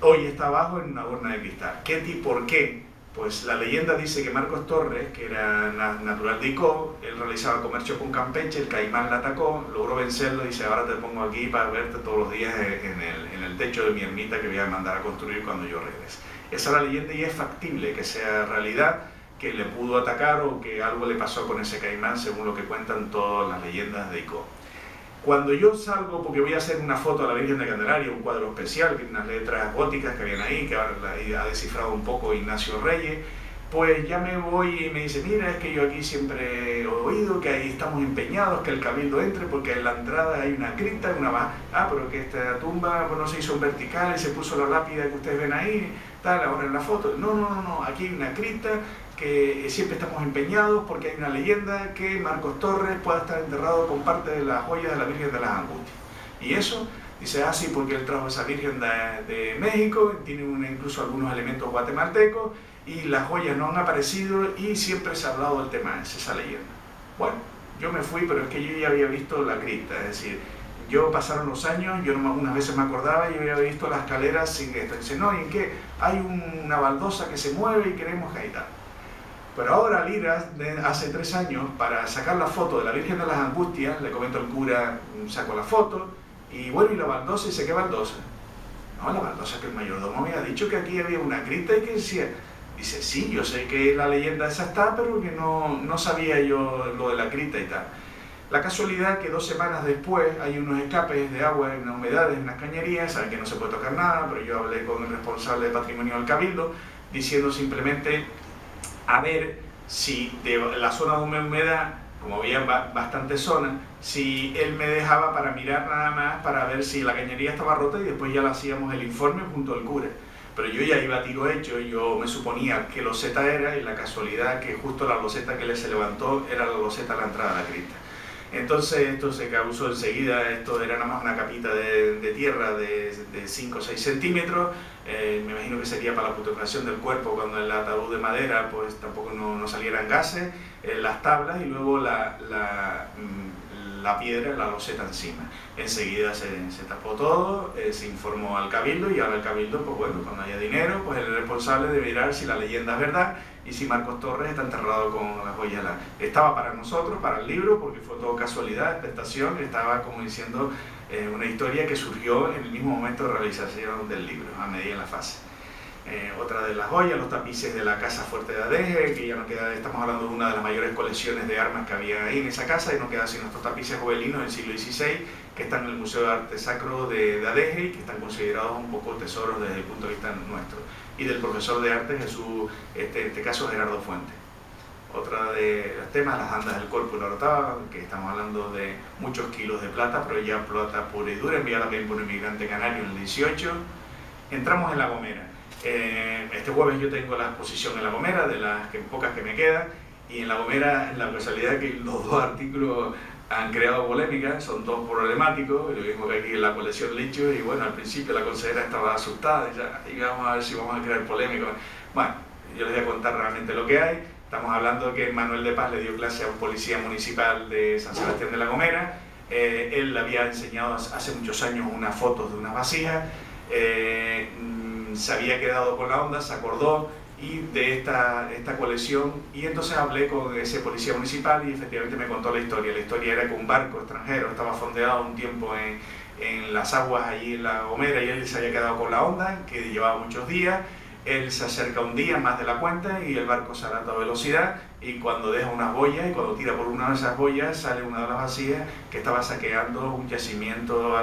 Hoy está abajo en una urna de cristal. ¿Por qué? Pues la leyenda dice que Marcos Torres, que era natural de Ico, él realizaba comercio con Campeche, el caimán la atacó, logró vencerlo, y dice: ahora te pongo aquí para verte todos los días en el techo de mi ermita, que voy a mandar a construir cuando yo regrese. Esa es la leyenda, y es factible que sea realidad, que le pudo atacar o que algo le pasó con ese caimán, según lo que cuentan todas las leyendas de Ico. Cuando yo salgo, porque voy a hacer una foto a la Virgen de Candelaria, un cuadro especial, que unas letras góticas que habían ahí, que ahora ha descifrado un poco Ignacio Reyes, pues ya me voy y me dice, mira, es que yo aquí siempre he oído que ahí estamos empeñados, que el cabildo entre, porque en la entrada hay una cripta, pero que esta tumba pues, no se hizo en vertical y se puso la lápida que ustedes ven ahí, tal, ahora en la foto. No, aquí hay una cripta que siempre estamos empeñados porque hay una leyenda que Marcos Torres pueda estar enterrado con parte de las joyas de la Virgen de las Angustias. Y eso, dice, sí, porque él trajo esa Virgen de México, tiene incluso algunos elementos guatemaltecos, y las joyas no han aparecido y siempre se ha hablado del tema, es esa leyenda. Bueno, yo me fui, pero es que yo ya había visto la cripta, es decir, yo pasaron los años, yo unas veces me acordaba, yo había visto las escaleras sin esto. Dice, no, ¿y en qué? Hay una baldosa que se mueve y queremos que ahí está. Pero ahora al ir hace 3 años para sacar la foto de la Virgen de las Angustias, le comento al cura, saco la foto, y bueno, ¿y la baldosa? Y dice, ¿qué baldosa? No, la baldosa que el mayordomo me había dicho que aquí había una cripta y que decía... Dice, sí, yo sé que la leyenda esa está, pero que no sabía yo lo de la cripta y tal. La casualidad que 2 semanas después hay unos escapes de agua, unas humedades, unas cañerías, saben que no se puede tocar nada, pero yo hablé con el responsable de patrimonio del Cabildo, diciendo simplemente a ver si de la zona de humedad, como había bastante zona, si él me dejaba para mirar nada más, para ver si la cañería estaba rota y después ya le hacíamos el informe junto al cura. Pero yo ya iba a tiro hecho, yo me suponía que loseta era, y la casualidad que justo la loseta que se levantó era la loseta a la entrada de la cripta. Entonces esto se causó enseguida, esto era nada más una capita de tierra de 5 o 6 centímetros, me imagino que sería para la putrefacción del cuerpo cuando el ataúd de madera pues tampoco no salieran gases, las tablas y luego la piedra, la loseta encima. Enseguida se tapó todo, se informó al Cabildo y ahora el Cabildo, pues bueno, cuando haya dinero, pues el responsable debe mirar si la leyenda es verdad y si Marcos Torres está enterrado con las joyas. Estaba para nosotros, para el libro, porque fue todo casualidad, expectación, estaba como diciendo una historia que surgió en el mismo momento de realización del libro, a medida de la fase. Otra de las joyas, los tapices de la Casa Fuerte de Adeje, que ya no queda, estamos hablando de una de las mayores colecciones de armas que había ahí en esa casa, y no quedan sino estos tapices jovelinos del siglo XVI, que están en el Museo de Arte Sacro de Adeje y que están considerados un poco tesoros desde el punto de vista nuestro, y del profesor de arte Jesús, en este caso Gerardo Fuente. Otra de los temas, las andas del Corpus Orotava, que estamos hablando de muchos kilos de plata, pero ya plata pura y dura, enviada también por un inmigrante canario en el 18. Entramos en La Gomera. Este jueves yo tengo la exposición en La Gomera, de las pocas que me quedan, y en La Gomera, la casualidad que los 2 artículos han creado polémica, son 2 problemáticos, lo mismo que aquí en la colección Lichos, y bueno, al principio la consejera estaba asustada, y vamos a ver si vamos a crear polémica. Bueno, yo les voy a contar realmente lo que hay. Estamos hablando que Manuel de Paz le dio clase a un policía municipal de San Sebastián de La Gomera, él le había enseñado hace muchos años unas fotos de unas vasijas, se había quedado con la onda, se acordó y de esta colección, y entonces hablé con ese policía municipal y efectivamente me contó la historia. La historia era que un barco extranjero estaba fondeado un tiempo en las aguas allí en La Gomera y él se había quedado con la onda, que llevaba muchos días. Él se acerca un día más de la cuenta y el barco sale a toda velocidad, y cuando deja unas boyas y cuando tira por una de esas boyas sale una de las vasijas que estaba saqueando un yacimiento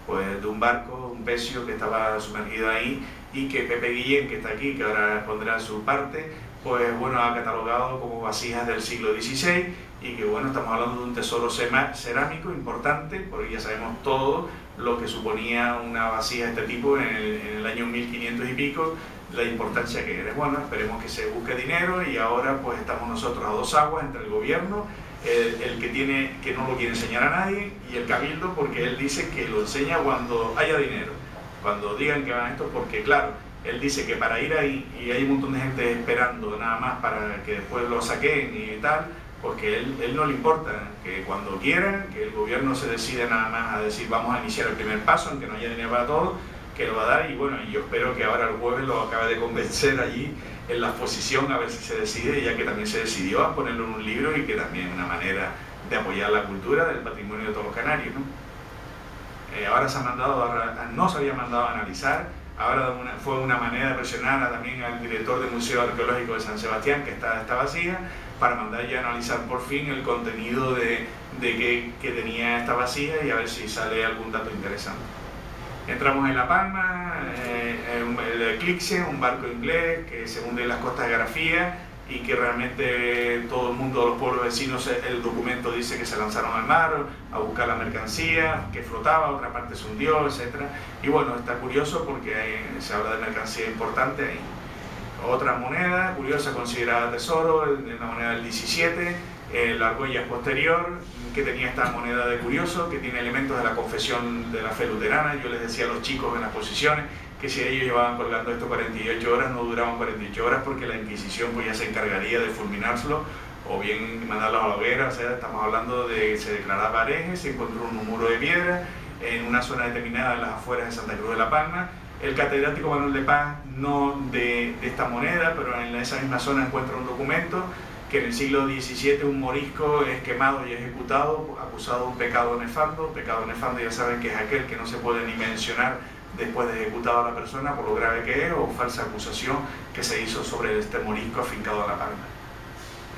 pues, de un barco, un pecio que estaba sumergido ahí, y que Pepe Guillén, que está aquí, que ahora pondrá su parte, pues bueno, ha catalogado como vasijas del siglo XVI, y que bueno, estamos hablando de un tesoro cerámico importante, porque ya sabemos todo lo que suponía una vasija de este tipo en el año 1500 y pico, la importancia que era. Bueno, esperemos que se busque dinero, y ahora pues estamos nosotros a 2 aguas entre el gobierno, el que no lo quiere enseñar a nadie, y el Cabildo, porque él dice que lo enseña cuando haya dinero, cuando digan que van a esto, porque claro, él dice que para ir ahí, y hay un montón de gente esperando nada más para que después lo saquen y tal, porque él no le importa, que cuando quieran, que el gobierno se decida nada más a decir vamos a iniciar el primer paso, aunque no haya dinero para todo, que lo va a dar. Y bueno, yo espero que ahora el jueves lo acabe de convencer allí en la exposición, a ver si se decide, ya que también se decidió a ponerlo en un libro, y que también es una manera de apoyar la cultura del patrimonio de todos los canarios, ¿no? Ahora no se había mandado a analizar, ahora fue una manera de presionar también al director del Museo Arqueológico de San Sebastián, que está vacía, para mandar ya a analizar por fin el contenido de que tenía esta vasija, y a ver si sale algún dato interesante. Entramos en La Palma, el Eclipse, un barco inglés que se hunde en las costas de Garafía, y que realmente todo el mundo, los pueblos vecinos, el documento dice que se lanzaron al mar a buscar la mercancía, que flotaba, otra parte se hundió, etc. Y bueno, está curioso porque se habla de mercancía importante ahí. Otra moneda curiosa considerada tesoro, la moneda del 17, la argolla posterior, que tenía esta moneda de curioso, que tiene elementos de la confesión de la fe luterana. Yo les decía a los chicos en las posiciones que si ellos llevaban colgando esto 48 horas, no duraban 48 horas porque la Inquisición pues ya se encargaría de fulminárselo o bien mandarlos a la hoguera. O sea, estamos hablando de que se declaraba hereje, se encontró un muro de piedra en una zona determinada en las afueras de Santa Cruz de la Palma. El catedrático Manuel de Paz, no de esta moneda, pero en esa misma zona encuentra un documento que en el siglo XVII un morisco es quemado y ejecutado, acusado de un pecado nefando. Pecado nefando ya saben que es aquel que no se puede ni mencionar después de ejecutado a la persona por lo grave que es, o falsa acusación que se hizo sobre este morisco afincado a La Palma.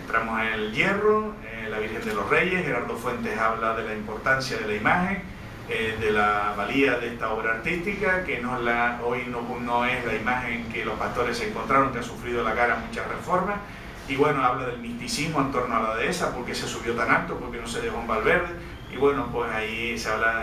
Entramos en el hierro, la Virgen de los Reyes. Gerardo Fuentes habla de la importancia de la imagen, de la valía de esta obra artística, que hoy no es la imagen que los pastores encontraron, que ha sufrido la cara muchas reformas. Y bueno, habla del misticismo en torno a la dehesa, porque se subió tan alto, porque no se dejó en Valverde. Y bueno, pues ahí se habla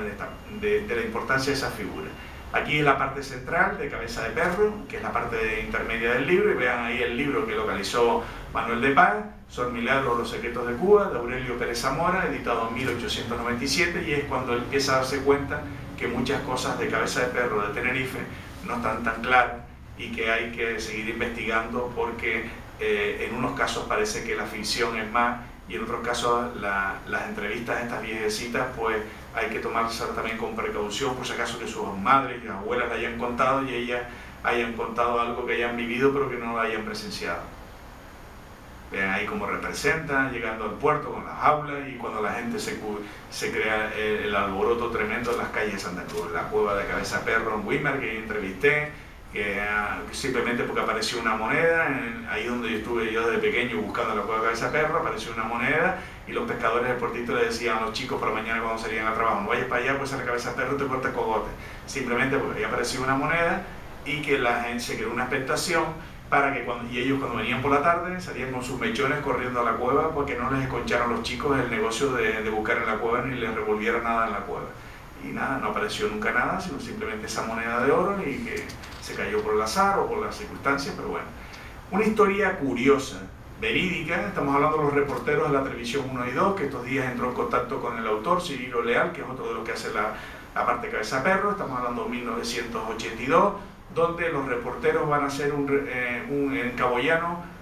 de la importancia de esa figura. Aquí es la parte central de Cabeza de Perro, que es la parte intermedia del libro, y vean ahí el libro que localizó Manuel de Paz, Son Milagros, los secretos de Cuba, de Aurelio Pérez Zamora, editado en 1897, y es cuando él empieza a darse cuenta que muchas cosas de Cabeza de Perro de Tenerife no están tan claras y que hay que seguir investigando porque en unos casos parece que la ficción es más, y en otros casos las entrevistas de estas viejecitas pues hay que tomarlas también con precaución, por si acaso que sus madres y abuelas le hayan contado y ellas hayan contado algo que hayan vivido pero que no lo hayan presenciado. Vean ahí cómo representan, llegando al puerto con las jaulas y cuando la gente se crea el alboroto tremendo en las calles de Santa Cruz. La cueva de Cabeza de Perro en Wimmer, que entrevisté, que simplemente porque apareció una moneda, ahí donde yo estuve yo desde pequeño buscando la cueva de Cabeza de Perro, apareció una moneda y los pescadores del puertito le decían a los chicos para mañana cuando salían al trabajo: no vayas para allá, pues a la Cabeza de Perro te corta el cogote. Simplemente porque ahí apareció una moneda y que la gente se creó una expectación para que ellos cuando venían por la tarde salían con sus mechones corriendo a la cueva porque no les esconcharon los chicos el negocio de buscar en la cueva ni les revolviera nada en la cueva. Y nada, no apareció nunca nada, sino simplemente esa moneda de oro y que se cayó por el azar o por las circunstancias, pero bueno. Una historia curiosa, verídica. Estamos hablando de los reporteros de la televisión 1 y 2, que estos días entró en contacto con el autor, Cirilo Leal, que es otro de los que hace la parte de Cabeza de Perro. Estamos hablando de 1982, donde los reporteros van a hacer en Caboyano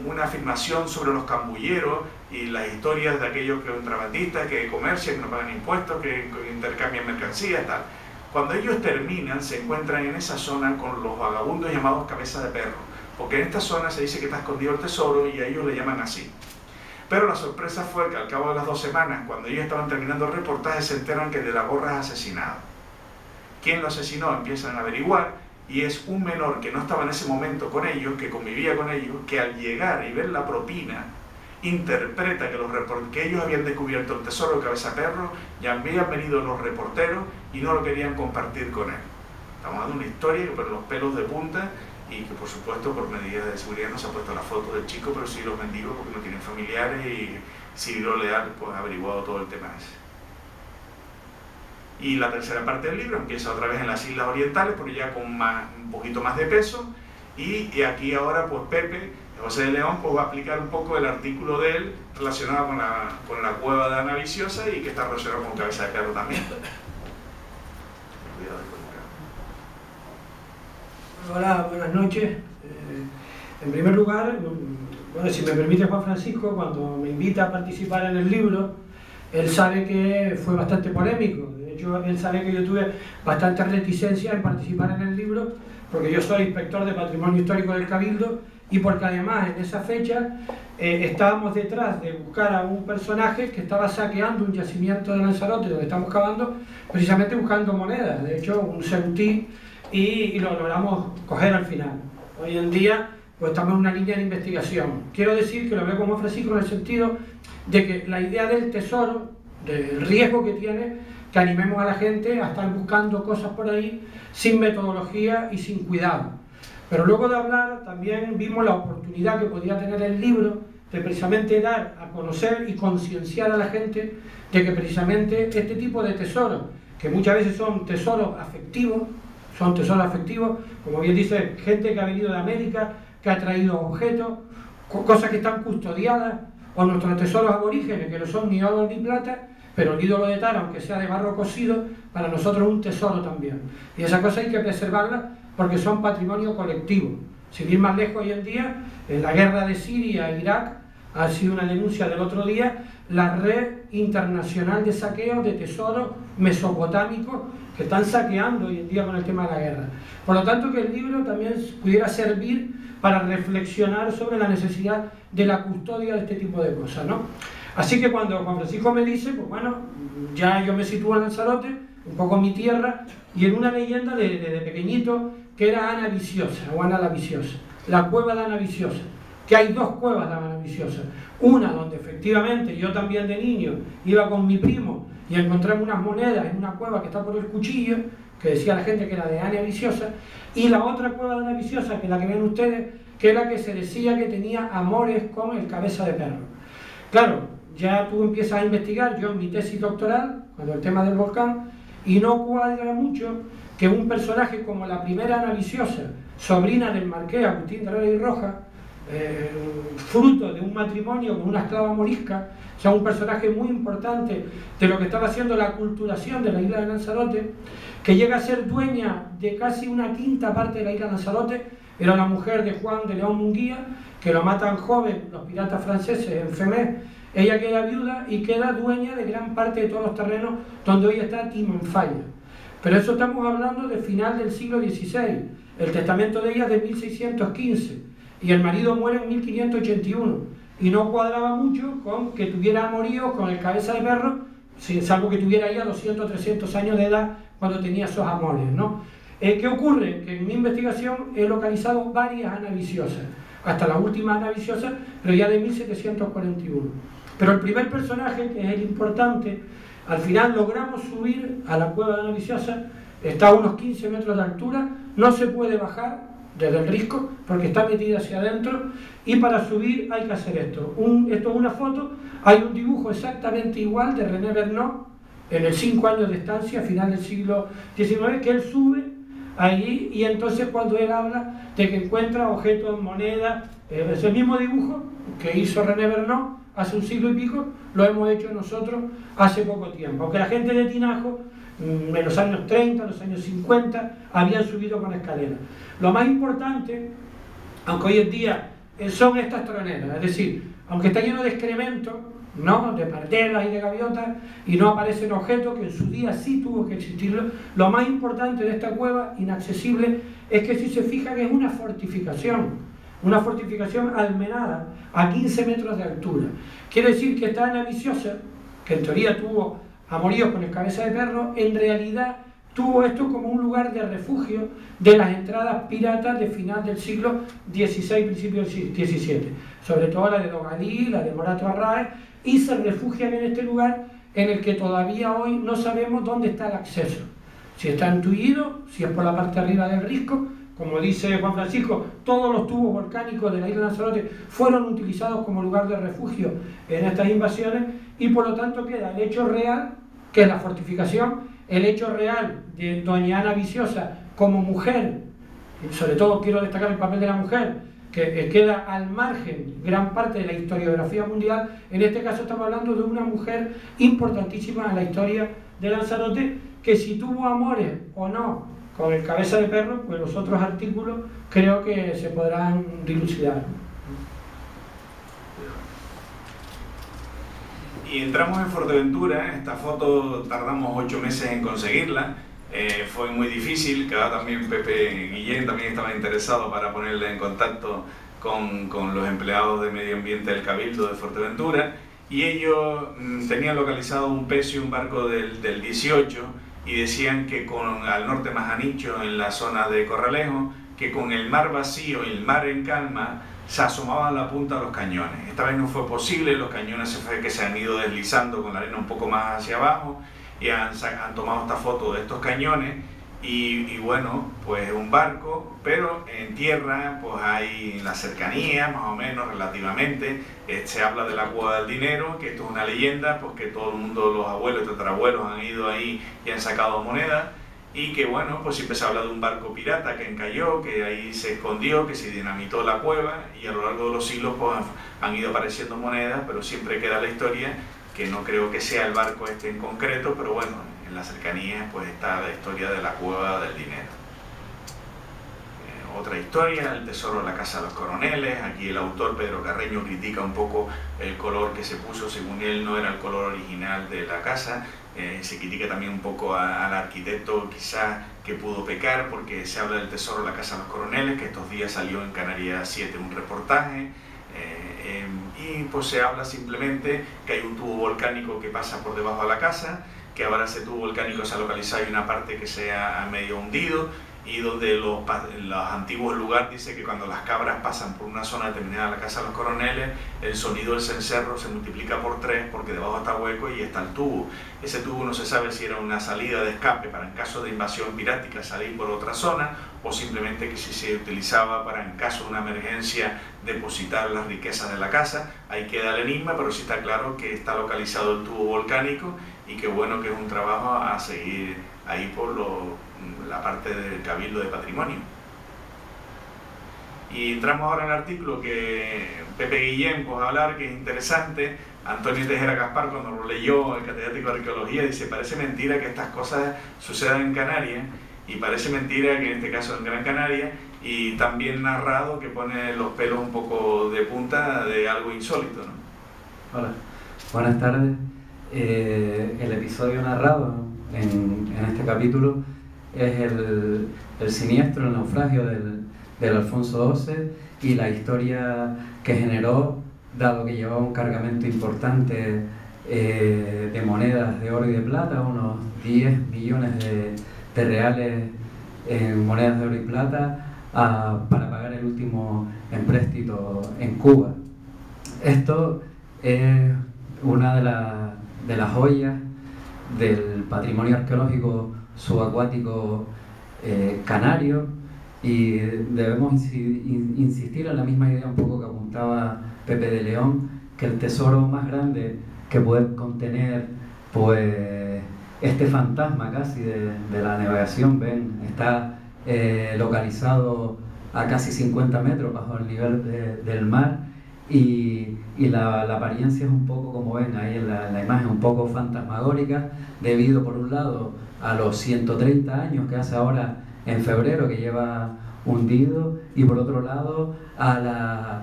una afirmación sobre los cambulleros y las historias de aquellos que contrabandistas, que comercian, que no pagan impuestos, que intercambian mercancías, tal. Cuando ellos terminan, se encuentran en esa zona con los vagabundos llamados Cabeza de Perro, porque en esta zona se dice que está escondido el tesoro y a ellos le llaman así. Pero la sorpresa fue que al cabo de las 2 semanas, cuando ellos estaban terminando el reportaje, se enteran que De la Gorra es asesinado. ¿Quién lo asesinó? Empiezan a averiguar, y es un menor que no estaba en ese momento con ellos, que convivía con ellos, que al llegar y ver la propina, interpreta que ellos habían descubierto el tesoro de Cabeza de Perro, ya habían venido los reporteros y no lo querían compartir con él. Estamos dando una historia que pone los pelos de punta y que por supuesto por medidas de seguridad no se ha puesto la foto del chico, pero sí los mendigos porque no tienen familiares y Cirilo Leal pues ha averiguado todo el tema ese. Y la tercera parte del libro empieza otra vez en las Islas Orientales, pero ya con un poquito más de peso. Y aquí ahora pues Pepe, José de León, pues va a explicar un poco el artículo de él relacionado con la cueva de Ana Viciosa y que está relacionado con Cabeza de Perro también. Hola, buenas noches. En primer lugar, bueno, si me permite Juan Francisco, cuando me invita a participar en el libro, él sabe que fue bastante polémico. De hecho, él sabe que yo tuve bastante reticencia en participar en el libro, porque yo soy inspector de Patrimonio Histórico del Cabildo y porque además en esa fecha estábamos detrás de buscar a un personaje que estaba saqueando un yacimiento de Lanzarote donde estamos cavando, precisamente buscando monedas, de hecho un ceutí, y lo logramos coger al final. Hoy en día pues estamos en una línea de investigación. Quiero decir que lo veo como Francisco en el sentido de que la idea del tesoro, del riesgo que tiene, que animemos a la gente a estar buscando cosas por ahí sin metodología y sin cuidado. Pero luego de hablar también vimos la oportunidad que podía tener el libro de precisamente dar a conocer y concienciar a la gente de que precisamente este tipo de tesoros, que muchas veces son tesoros afectivos, como bien dice, gente que ha venido de América, que ha traído objetos, cosas que están custodiadas, o nuestros tesoros aborígenes, que no son ni oro ni plata, pero el ídolo de Tara, aunque sea de barro cocido, para nosotros es un tesoro también. Y esa cosa hay que preservarla porque son patrimonio colectivo. Sin ir más lejos, hoy en día, en la guerra de Siria e Irak, ha sido una denuncia del otro día, la red internacional de saqueo de tesoros mesopotámicos que están saqueando hoy en día con el tema de la guerra. Por lo tanto, que el libro también pudiera servir para reflexionar sobre la necesidad de la custodia de este tipo de cosas, ¿no? Así que cuando Juan Francisco me dice, pues bueno, ya yo me sitúo en Lanzarote, un poco en mi tierra, y en una leyenda de pequeñito, que era Ana Viciosa, o Ana la Viciosa, la cueva de Ana Viciosa, que hay dos cuevas de Ana Viciosa, una donde efectivamente yo también de niño iba con mi primo y encontramos unas monedas en una cueva que está por el Cuchillo, que decía la gente que era de Ana Viciosa, y la otra cueva de Ana Viciosa, que es la que ven ustedes, que es la que se decía que tenía amores con el Cabeza de Perro. Claro, ya tú empiezas a investigar, yo en mi tesis doctoral, cuando el tema del volcán, y no cuadra mucho que un personaje como la primera Ana Viciosa, sobrina del marqués Agustín de Herrera y Rojas, fruto de un matrimonio con una esclava morisca, o sea, un personaje muy importante de lo que estaba haciendo la aculturación de la isla de Lanzarote, que llega a ser dueña de casi una quinta parte de la isla de Lanzarote. Era la mujer de Juan de León Munguía, que lo matan joven los piratas franceses en Femé. Ella queda viuda y queda dueña de gran parte de todos los terrenos donde hoy está Timanfaya. Pero eso estamos hablando del final del siglo XVI. El testamento de ella es de 1615 y el marido muere en 1581 y no cuadraba mucho con que tuviera amoríos con el Cabeza de Perro, salvo que tuviera ya 200 o 300 años de edad cuando tenía esos amores, ¿no? ¿Qué ocurre? Que en mi investigación he localizado varias Ana Viciosas, hasta la última Ana Viciosa, pero ya de 1741. Pero el primer personaje, que es el importante, al final logramos subir a la cueva de Ana Viciosa, está a unos 15 metros de altura, no se puede bajar desde el risco porque está metida hacia adentro, y para subir hay que hacer esto. Esto es una foto, hay un dibujo exactamente igual de René Bernot en el 5 años de estancia, final del siglo XIX, que él sube allí, y entonces cuando él habla de que encuentra objetos, monedas, es el mismo dibujo que hizo René Bernot hace un siglo y pico, lo hemos hecho nosotros hace poco tiempo. Aunque la gente de Tinajo, en los años 30, en los años 50, habían subido con escaleras. Lo más importante, aunque hoy en día son estas troneras, es decir, aunque está lleno de excremento, ¿no?, de partelas y de gaviotas, y no aparecen objetos, que en su día sí tuvo que existirlo, lo más importante de esta cueva, inaccesible, es que si se fija que es una fortificación almenada a 15 metros de altura. Quiere decir que esta Ana Viciosa, que en teoría tuvo amoríos con el Cabeza de Perro, en realidad tuvo esto como un lugar de refugio de las entradas piratas de final del siglo XVI, principio del XVII, sobre todo la de Dogalí, la de Morato Arraez, y se refugian en este lugar en el que todavía hoy no sabemos dónde está el acceso, si está en Tullido, si es por la parte de arriba del risco. Como dice Juan Francisco, todos los tubos volcánicos de la isla de Lanzarote fueron utilizados como lugar de refugio en estas invasiones, y por lo tanto queda el hecho real, que es la fortificación, el hecho real de doña Ana Viciosa como mujer, y sobre todo quiero destacar el papel de la mujer, que queda al margen gran parte de la historiografía mundial. En este caso estamos hablando de una mujer importantísima en la historia de Lanzarote, que si tuvo amores o no con el Cabeza de Perro, pues los otros artículos creo que se podrán dilucidar. Y entramos en Fuerteventura. Esta foto tardamos 8 meses en conseguirla, fue muy difícil, que también Pepe Guillén también estaba interesado para ponerle en contacto con los empleados de medio ambiente del Cabildo de Fuerteventura, y ellos tenían localizado un pecio, un barco del 18, y decían que al norte más anicho, en la zona de Corralejo, que con el mar vacío y el mar en calma se asomaban la punta de los cañones. Esta vez no fue posible, los cañones se han ido deslizando con la arena un poco más hacia abajo, y han tomado esta foto de estos cañones, y bueno, pues un barco, pero en tierra pues hay en la cercanía, más o menos, relativamente, se habla de la cueva del dinero, que esto es una leyenda, pues que todo el mundo, los abuelos y tatarabuelos han ido ahí y han sacado monedas, y que bueno, pues siempre se habla de un barco pirata que encalló, que ahí se escondió, que se dinamitó la cueva, y a lo largo de los siglos pues han ido apareciendo monedas, pero siempre queda la historia, que no creo que sea el barco este en concreto, pero bueno, en la cercanía pues está la historia de la cueva del dinero. Otra historia, el tesoro de la casa de los coroneles. Aquí el autor Pedro Carreño critica un poco el color que se puso, según él no era el color original de la casa. Se critica también un poco al arquitecto quizás que pudo pecar, porque se habla del tesoro de la casa de los coroneles, que estos días salió en Canarias 7 un reportaje, y pues se habla simplemente que hay un tubo volcánico que pasa por debajo de la casa, que ahora ese tubo volcánico se ha localizado y una parte que se ha medio hundido, y donde los antiguos lugares dice que cuando las cabras pasan por una zona determinada de la casa de los coroneles, el sonido del cencerro se multiplica por 3 porque debajo está hueco y está el tubo. Ese tubo no se sabe si era una salida de escape para en caso de invasión pirática salir por otra zona, o simplemente que si se utilizaba para en caso de una emergencia depositar las riquezas de la casa. Ahí queda el enigma, pero sí está claro que está localizado el tubo volcánico, y que bueno, que es un trabajo a seguir ahí por la parte del Cabildo de Patrimonio. Y entramos ahora en el artículo que Pepe Guillén pues, va a hablar, que es interesante. Antonio Tejera Gaspar, cuando lo leyó, el catedrático de arqueología, dice: parece mentira que estas cosas sucedan en Canarias, y parece mentira que en este caso en Gran Canaria, y también narrado, que pone los pelos un poco de punta de algo insólito, ¿no? Hola, buenas tardes. El episodio narrado en este capítulo es el siniestro, el naufragio del Alfonso XII, y la historia que generó, dado que llevaba un cargamento importante de monedas de oro y de plata, unos 10 millones de reales en monedas de oro y plata, para pagar el último empréstito en Cuba. Esto es una de las joyas del patrimonio arqueológico subacuático canario, y debemos insistir en la misma idea un poco que apuntaba Pepe de León, que el tesoro más grande que puede contener pues este fantasma casi de la navegación, ven, está localizado a casi 50 metros bajo el nivel del mar, y la apariencia es un poco, como ven ahí en la imagen, un poco fantasmagórica, debido por un lado a los 130 años que hace ahora en febrero que lleva hundido, y por otro lado a la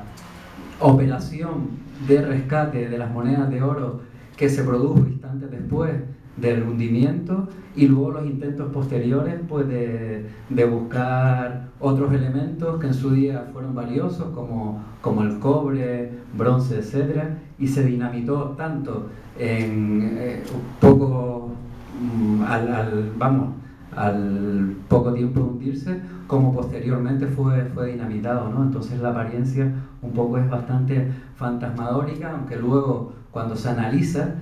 operación de rescate de las monedas de oro que se produjo instantes después del hundimiento, y luego los intentos posteriores pues de buscar otros elementos que en su día fueron valiosos como el cobre, bronce, etc., y se dinamitó tanto en al poco tiempo de hundirse, como posteriormente fue dinamitado, ¿no? Entonces la apariencia un poco es bastante fantasmagórica, aunque luego cuando se analiza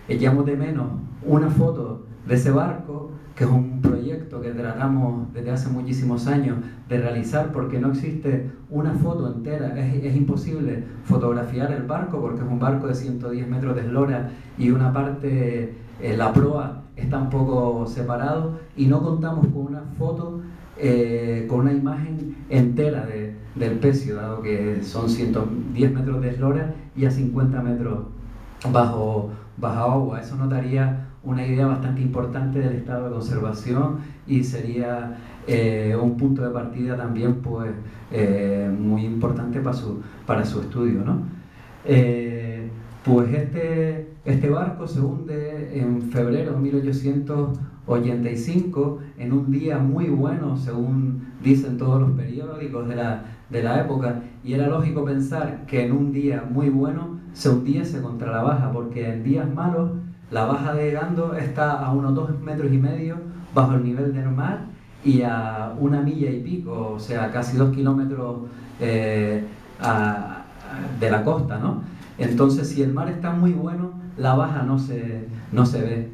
echamos de menos una foto de ese barco, que es un proyecto que tratamos desde hace muchísimos años de realizar, porque no existe una foto entera, es imposible fotografiar el barco, porque es un barco de 110 metros de eslora y una parte, la proa, está un poco separado, y no contamos con una foto, con una imagen entera del pecio, dado que son 110 metros de eslora y a 50 metros bajo agua. Eso nos daría una idea bastante importante del estado de conservación, y sería un punto de partida también pues, muy importante para su estudio, ¿no? Pues este barco se hunde en febrero de 1885, en un día muy bueno, según dicen todos los periódicos de la época, y era lógico pensar que en un día muy bueno se hundiese contra la baja, porque en días malos la baja de Gando está a unos 2,5 metros bajo el nivel del mar, y a 1 milla y pico, o sea, casi 2 kilómetros de la costa, ¿no? Entonces, si el mar está muy bueno, la baja no se ve.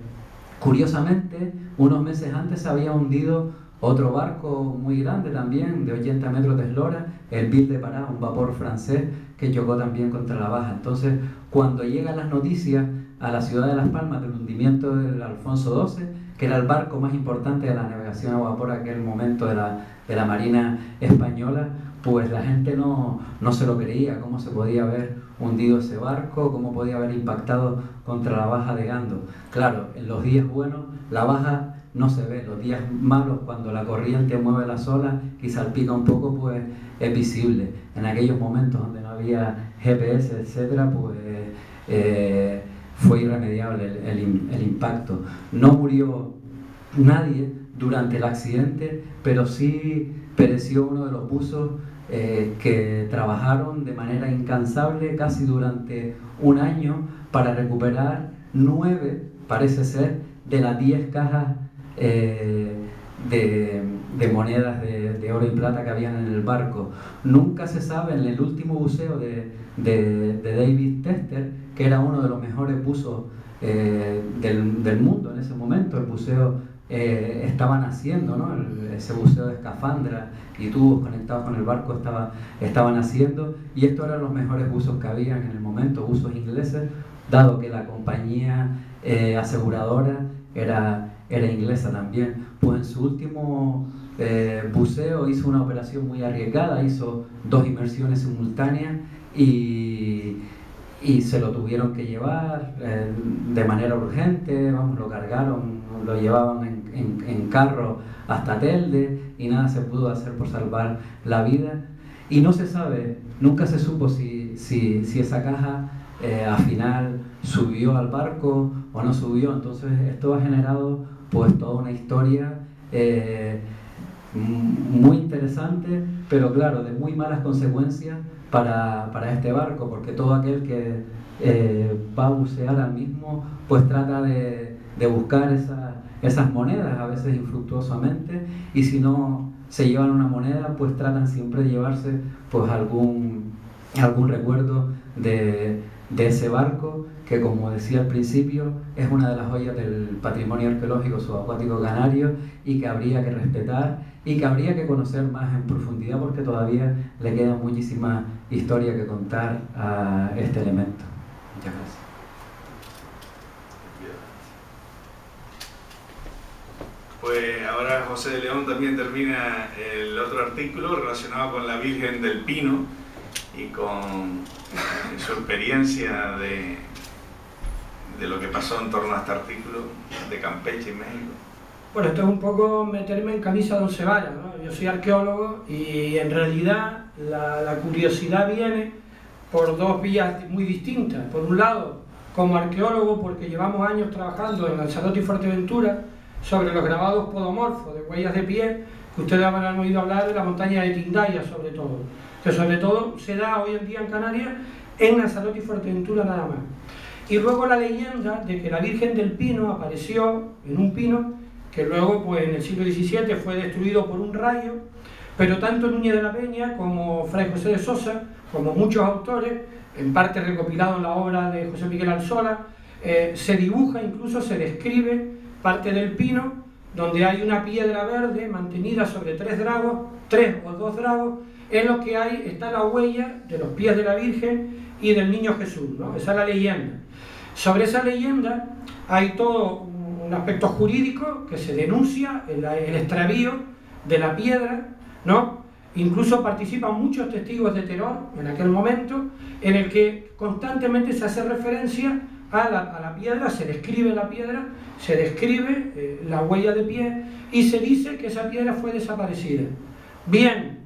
Curiosamente, unos meses antes se había hundido otro barco muy grande también, de 80 metros de eslora, el Ville de Pará, un vapor francés que chocó también contra la baja. Entonces, cuando llegan las noticias a la ciudad de Las Palmas del hundimiento del Alfonso XII, que era el barco más importante de la navegación a vapor en aquel momento de la Marina Española, pues la gente no se lo creía, cómo se podía haber hundido ese barco, cómo podía haber impactado contra la baja de Gando. Claro, en los días buenos la baja no se ve, los días malos, cuando la corriente mueve las olas y salpica un poco, pues es visible. En aquellos momentos donde no había GPS, etcétera, pues fue irremediable el impacto. No murió nadie durante el accidente, pero sí pereció uno de los buzos que trabajaron de manera incansable casi durante un año para recuperar 9, parece ser, de las 10 cajas de monedas de oro y plata que habían en el barco. Nunca se sabe, en el último buceo de David Tester, que era uno de los mejores buzos del mundo en ese momento, el buceo estaban haciendo, ¿no? Ese buceo de escafandra y tubos conectados con el barco estaban haciendo, y estos eran los mejores buzos que había en el momento, buzos ingleses, dado que la compañía aseguradora era inglesa también. Pues en su último buceo hizo una operación muy arriesgada, hizo 2 inmersiones simultáneas y se lo tuvieron que llevar de manera urgente, lo cargaron, lo llevaban en carro hasta Telde y nada se pudo hacer por salvar la vida. Y no se sabe, nunca se supo si esa caja al final subió al barco o no subió. Entonces esto ha generado pues toda una historia muy interesante, pero claro, de muy malas consecuencias para este barco, porque todo aquel que va a bucear al mismo pues trata de buscar esas monedas, a veces infructuosamente, y si no se llevan una moneda pues tratan siempre de llevarse pues algún recuerdo de ese barco, que como decía al principio es una de las joyas del patrimonio arqueológico subacuático canario y que habría que respetar y que habría que conocer más en profundidad, porque todavía le queda muchísima historia que contar a este elemento. Muchas gracias. Pues ahora José de León también termina el otro artículo relacionado con la Virgen del Pino y con su experiencia de lo que pasó en torno a este artículo de Campeche y México. Bueno, esto es un poco meterme en camisa de once varas, ¿no? Yo soy arqueólogo y en realidad la curiosidad viene por 2 vías muy distintas. Por un lado, como arqueólogo, porque llevamos años trabajando en Lanzarote y Fuerteventura sobre los grabados podomorfos de huellas de pie, que ustedes habrán oído hablar de la montaña de Tindaya sobre todo, que sobre todo se da hoy en día en Canarias, en Lanzarote y Fuerteventura nada más. Y luego la leyenda de que la Virgen del Pino apareció en un pino que luego pues en el siglo XVII fue destruido por un rayo, pero tanto Núñez de la Peña como Fray José de Sosa, como muchos autores, en parte recopilado en la obra de José Miguel Alsola, se dibuja, incluso se describe parte del pino, donde hay una piedra verde mantenida sobre 3 o 2 dragos, en lo que hay está la huella de los pies de la Virgen y del Niño Jesús, ¿no? Esa es la leyenda. Sobre esa leyenda hay todo un aspecto jurídico que se denuncia, el extravío de la piedra, ¿no? Incluso participan muchos testigos de terror en aquel momento, en el que constantemente se hace referencia a la piedra, se describe la piedra, se describe la huella de pie y se dice que esa piedra fue desaparecida. Bien,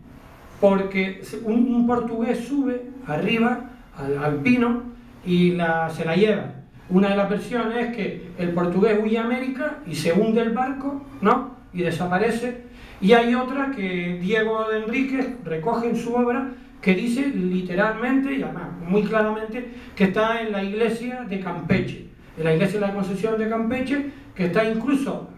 porque un portugués sube arriba al pino y se la lleva. Una de las versiones es que el portugués huye a América y se hunde el barco, ¿no? Y desaparece. Y hay otra que Diego de Enríquez recoge en su obra, que dice literalmente, y además muy claramente, que está en la iglesia de Campeche, en la iglesia de la Concepción de Campeche, que está incluso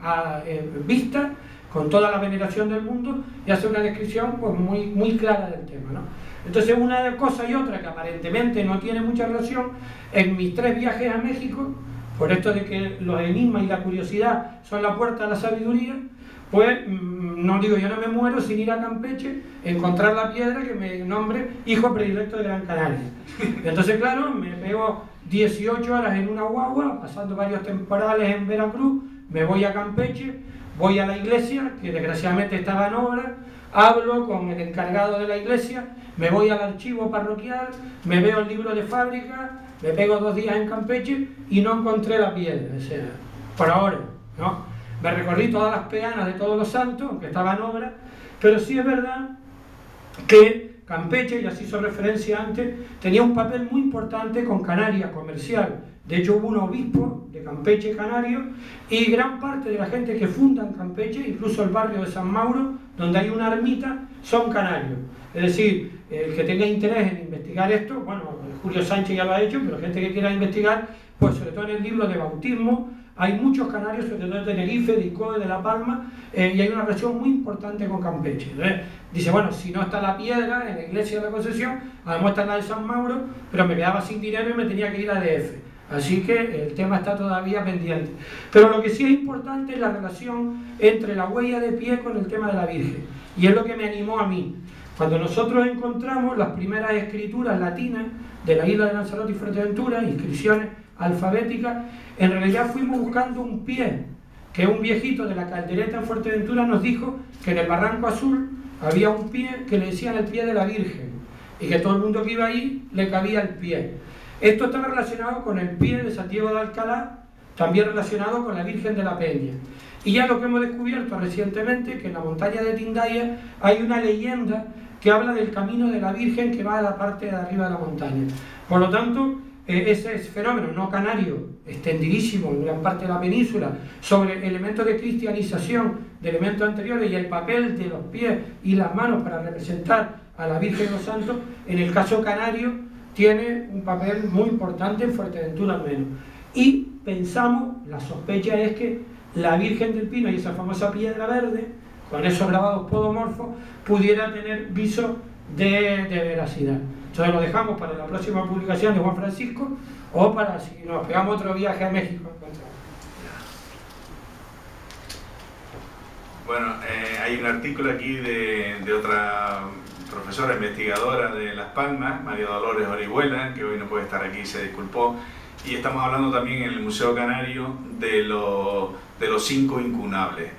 vista con toda la veneración del mundo, y hace una descripción pues muy clara del tema, ¿no? Entonces, una cosa y otra que aparentemente no tiene mucha relación, en mis 3 viajes a México, por esto de que los enigmas y la curiosidad son la puerta a la sabiduría, pues no digo, yo no me muero sin ir a Campeche, encontrar la piedra que me nombre hijo predilecto de Gran Canaria. Entonces, claro, me pego 18 horas en una guagua, pasando varios temporales en Veracruz, me voy a Campeche, voy a la iglesia, que desgraciadamente estaba en obra, hablo con el encargado de la iglesia, me voy al archivo parroquial, me veo el libro de fábrica, me pego 2 días en Campeche y no encontré la piedra, o sea, por ahora, ¿no? Me recorrí todas las peanas de Todos los Santos, aunque estaba en obra, pero sí es verdad que Campeche, y así hizo referencia antes, tenía un papel muy importante con Canarias comercial. De hecho, hubo un obispo de Campeche canario, y gran parte de la gente que fundan Campeche, incluso el barrio de San Mauro, donde hay una ermita, son canarios. Es decir, el que tenga interés en investigar esto, bueno, Julio Sánchez ya lo ha hecho, pero gente que quiera investigar, pues sobre todo en el libro de bautismo, hay muchos canarios, sobre todo de Tenerife, de Icoe, de La Palma, y hay una relación muy importante con Campeche. Dice, bueno, si no está la piedra en la iglesia de la Concepción, además está la de San Mauro, pero me quedaba sin dinero y me tenía que ir a DF. Así que el tema está todavía pendiente. Pero lo que sí es importante es la relación entre la huella de pie con el tema de la Virgen. Y es lo que me animó a mí. Cuando nosotros encontramos las primeras escrituras latinas de la isla de Lanzarote y Fuerteventura, inscripciones alfabéticas, en realidad fuimos buscando un pie, que un viejito de la Caldereta en Fuerteventura nos dijo que en el Barranco Azul había un pie que le decían el pie de la Virgen, y que todo el mundo que iba ahí le cabía el pie. Esto estaba relacionado con el pie de Santiago de Alcalá, también relacionado con la Virgen de la Peña. Y ya lo que hemos descubierto recientemente, que en la montaña de Tindaya hay una leyenda que habla del camino de la Virgen que va a la parte de arriba de la montaña. Por lo tanto, ese fenómeno no canario, extendidísimo en gran parte de la península, sobre elementos de cristianización de elementos anteriores y el papel de los pies y las manos para representar a la Virgen de los Santos, en el caso canario tiene un papel muy importante, en Fuerteventura al menos. Y pensamos, la sospecha es que la Virgen del Pino y esa famosa piedra verde, con esos grabados podomorfos, pudiera tener viso de veracidad. Entonces lo dejamos para la próxima publicación de Juan Francisco, o para si nos pegamos otro viaje a México. Bueno, hay un artículo aquí de otra profesora investigadora de Las Palmas, María Dolores Orihuela, que hoy no puede estar aquí, se disculpó, y estamos hablando también en el Museo Canario de los 5 incunables.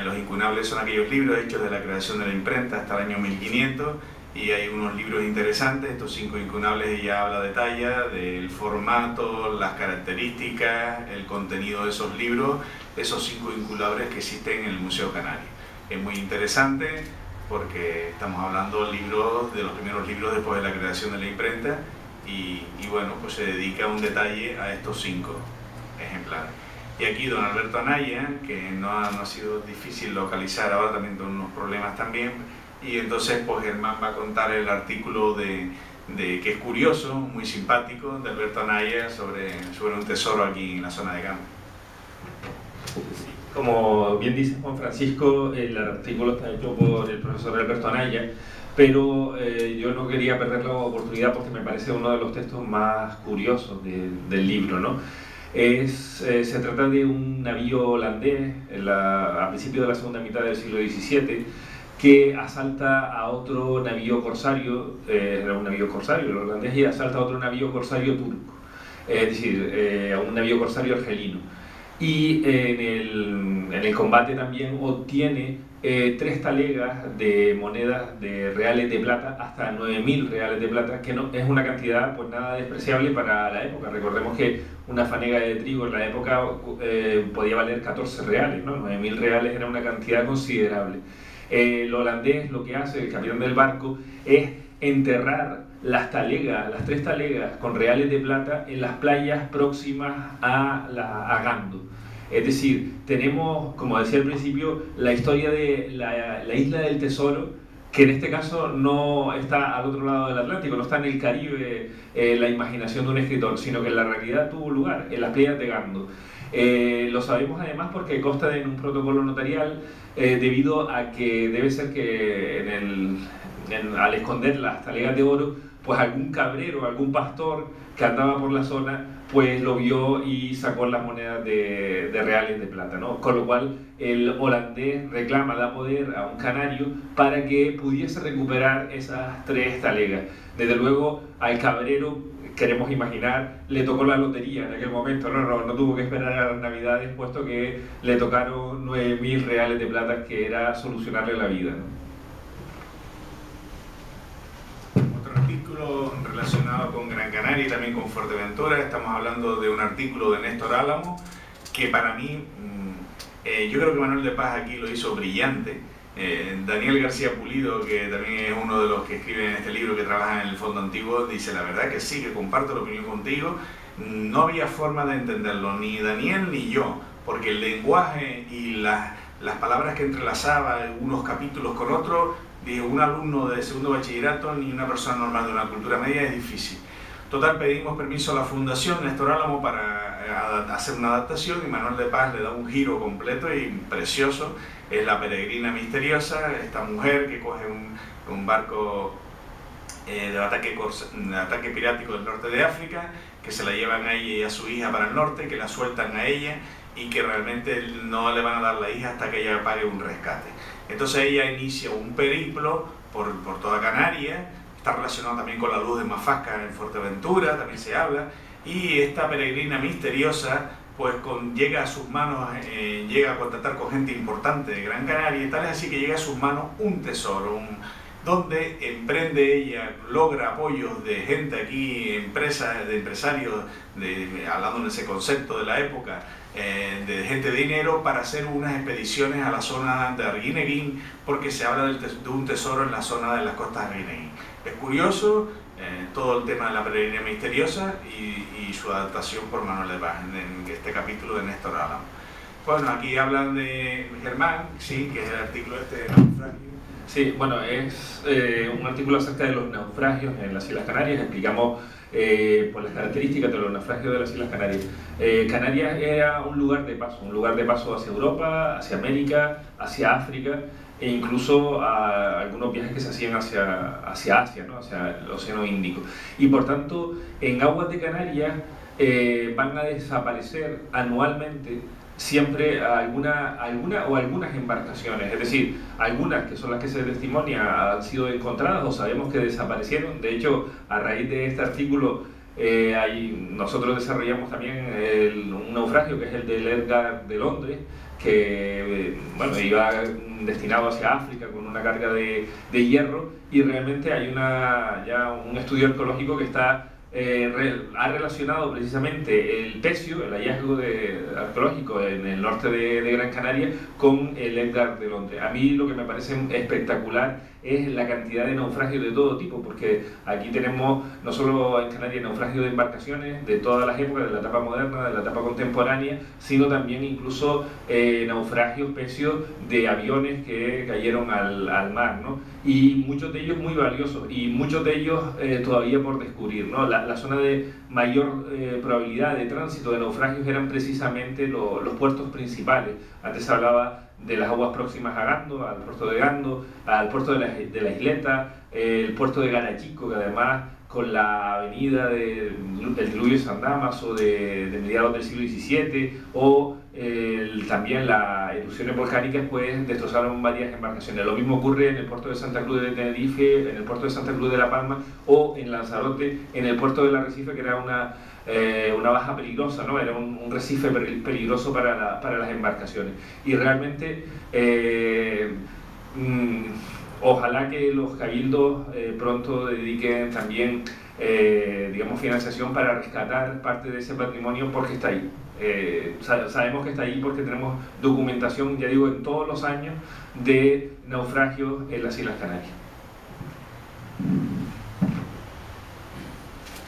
Los incunables son aquellos libros hechos de la creación de la imprenta hasta el año 1500, y hay unos libros interesantes. Estos 5 incunables ya habla de talla, del formato, las características, el contenido de esos libros, esos 5 incunables que existen en el Museo Canario. Es muy interesante porque estamos hablando de los primeros libros después de la creación de la imprenta, y bueno, pues se dedica un detalle a estos 5 ejemplares. Y aquí don Alberto Anaya, que no ha sido difícil localizar, ahora también con unos problemas también, y entonces pues Germán va a contar el artículo que es curioso, muy simpático, de Alberto Anaya sobre un tesoro aquí en la zona de campo. Como bien dice Juan Francisco, el artículo está hecho por el profesor Alberto Anaya, pero yo no quería perder la oportunidad porque me parece uno de los textos más curiosos del libro, ¿no? Se trata de un navío holandés a principios de la segunda mitad del siglo XVII que asalta a otro navío corsario, era un navío corsario el holandés, y asalta a otro navío corsario turco, es decir, a un navío corsario argelino. Y en el combate también obtiene 3 talegas de monedas de reales de plata, hasta 9.000 reales de plata, que no es una cantidad pues nada despreciable para la época. Recordemos que una fanega de trigo en la época podía valer 14 reales, ¿no? 9.000 reales era una cantidad considerable. El holandés lo que hace, el capitán del barco, es enterrar las 3 talegas con reales de plata en las playas próximas a Gando. Es decir, tenemos, como decía al principio, la historia de la isla del tesoro, que en este caso no está al otro lado del Atlántico, no está en el Caribe, la imaginación de un escritor, sino que en la realidad tuvo lugar en las playas de Gando. Lo sabemos además porque consta en un protocolo notarial, debido a que debe ser que al esconder las talegas de oro, pues algún cabrero, algún pastor que andaba por la zona, pues lo vio y sacó las monedas de reales de plata, ¿no? Con lo cual el holandés reclama, da poder a un canario para que pudiese recuperar esas 3 talegas. Desde luego al cabrero, queremos imaginar, le tocó la lotería en aquel momento, no tuvo que esperar a las navidades, puesto que le tocaron 9.000 reales de plata, que era solucionarle la vida, ¿no? Artículo relacionado con Gran Canaria y también con Fuerteventura. Estamos hablando de un artículo de Néstor Álamo que para mí, yo creo que Manuel de Paz aquí lo hizo brillante. Daniel García Pulido, que también es uno de los que escriben en este libro, que trabaja en el Fondo Antiguo, dice: la verdad que sí, que comparto la opinión contigo, no había forma de entenderlo, ni Daniel ni yo, porque el lenguaje y las palabras que entrelazaba unos capítulos con otros, de un alumno de segundo bachillerato ni una persona normal de una cultura media es difícil. Total, pedimos permiso a la Fundación Néstor Álamo para hacer una adaptación, y Manuel de Paz le da un giro completo y precioso. Es la peregrina misteriosa, esta mujer que coge un barco de ataque pirático del norte de África, que se la llevan a ella y a su hija para el norte, que la sueltan a ella y que realmente no le van a dar la hija hasta que ella pague un rescate. Entonces ella inicia un periplo por toda Canarias, está relacionado también con la luz de Mafasca en Fuerteventura, también se habla, y esta peregrina misteriosa pues llega a sus manos, llega a contactar con gente importante de Gran Canaria, y tal es así que llega a sus manos un tesoro, donde emprende ella, logra apoyos de gente aquí, de empresarios, hablando en ese concepto de la época, de gente de dinero, para hacer unas expediciones a la zona de Arguineguín, porque se habla de un tesoro en la zona de las costas de Arguineguín. Es curioso todo el tema de la peregrina misteriosa y su adaptación por Manuel de Paz en este capítulo de Néstor Álamo. Bueno, aquí hablan de Germán, sí, que es el artículo de naufragio. Sí, bueno, es un artículo acerca de los naufragios en las Islas Canarias. Explicamos por las características de los naufragios de las Islas Canarias. Canarias era un lugar de paso hacia Europa, hacia América, hacia África, e incluso a algunos viajes que se hacían hacia Asia, ¿no? Hacia el Océano Índico. Y por tanto, en aguas de Canarias van a desaparecer anualmente siempre algunas embarcaciones, es decir, algunas que son las que se testimonia han sido encontradas o sabemos que desaparecieron. De hecho, a raíz de este artículo nosotros desarrollamos también un naufragio que es el del Edgar de Londres, que bueno, iba destinado hacia África con una carga de hierro, y realmente hay ya un estudio arqueológico que ha relacionado precisamente el pecio, el hallazgo arqueológico en el norte de Gran Canaria, con el Edgar de Londres. A mí lo que me parece espectacular es la cantidad de naufragios de todo tipo, porque aquí tenemos no solo en Canarias naufragios de embarcaciones de todas las épocas, de la etapa moderna, de la etapa contemporánea, sino también incluso naufragios, pecios de aviones que cayeron al mar, ¿no? Y muchos de ellos muy valiosos, y muchos de ellos todavía por descubrir, ¿no? La zona de mayor probabilidad de tránsito de naufragios eran precisamente los puertos principales. Antes se hablaba de las aguas próximas a Gando, al puerto de Gando, al puerto de la Isleta, el puerto de Garachico, que además con la avenida del diluvio de San Damaso de mediados del siglo XVII, o también las erupciones volcánicas, pues destrozaron varias embarcaciones. Lo mismo ocurre en el puerto de Santa Cruz de Tenerife, en el puerto de Santa Cruz de La Palma, o en Lanzarote, en el puerto del Arrecife, que era una baja peligrosa, ¿no? Era un recife peligroso para las embarcaciones. Y realmente ojalá que los cabildos pronto dediquen también digamos, financiación para rescatar parte de ese patrimonio, porque está ahí. Sabemos que está ahí porque tenemos documentación, ya digo, en todos los años de naufragios en las Islas Canarias.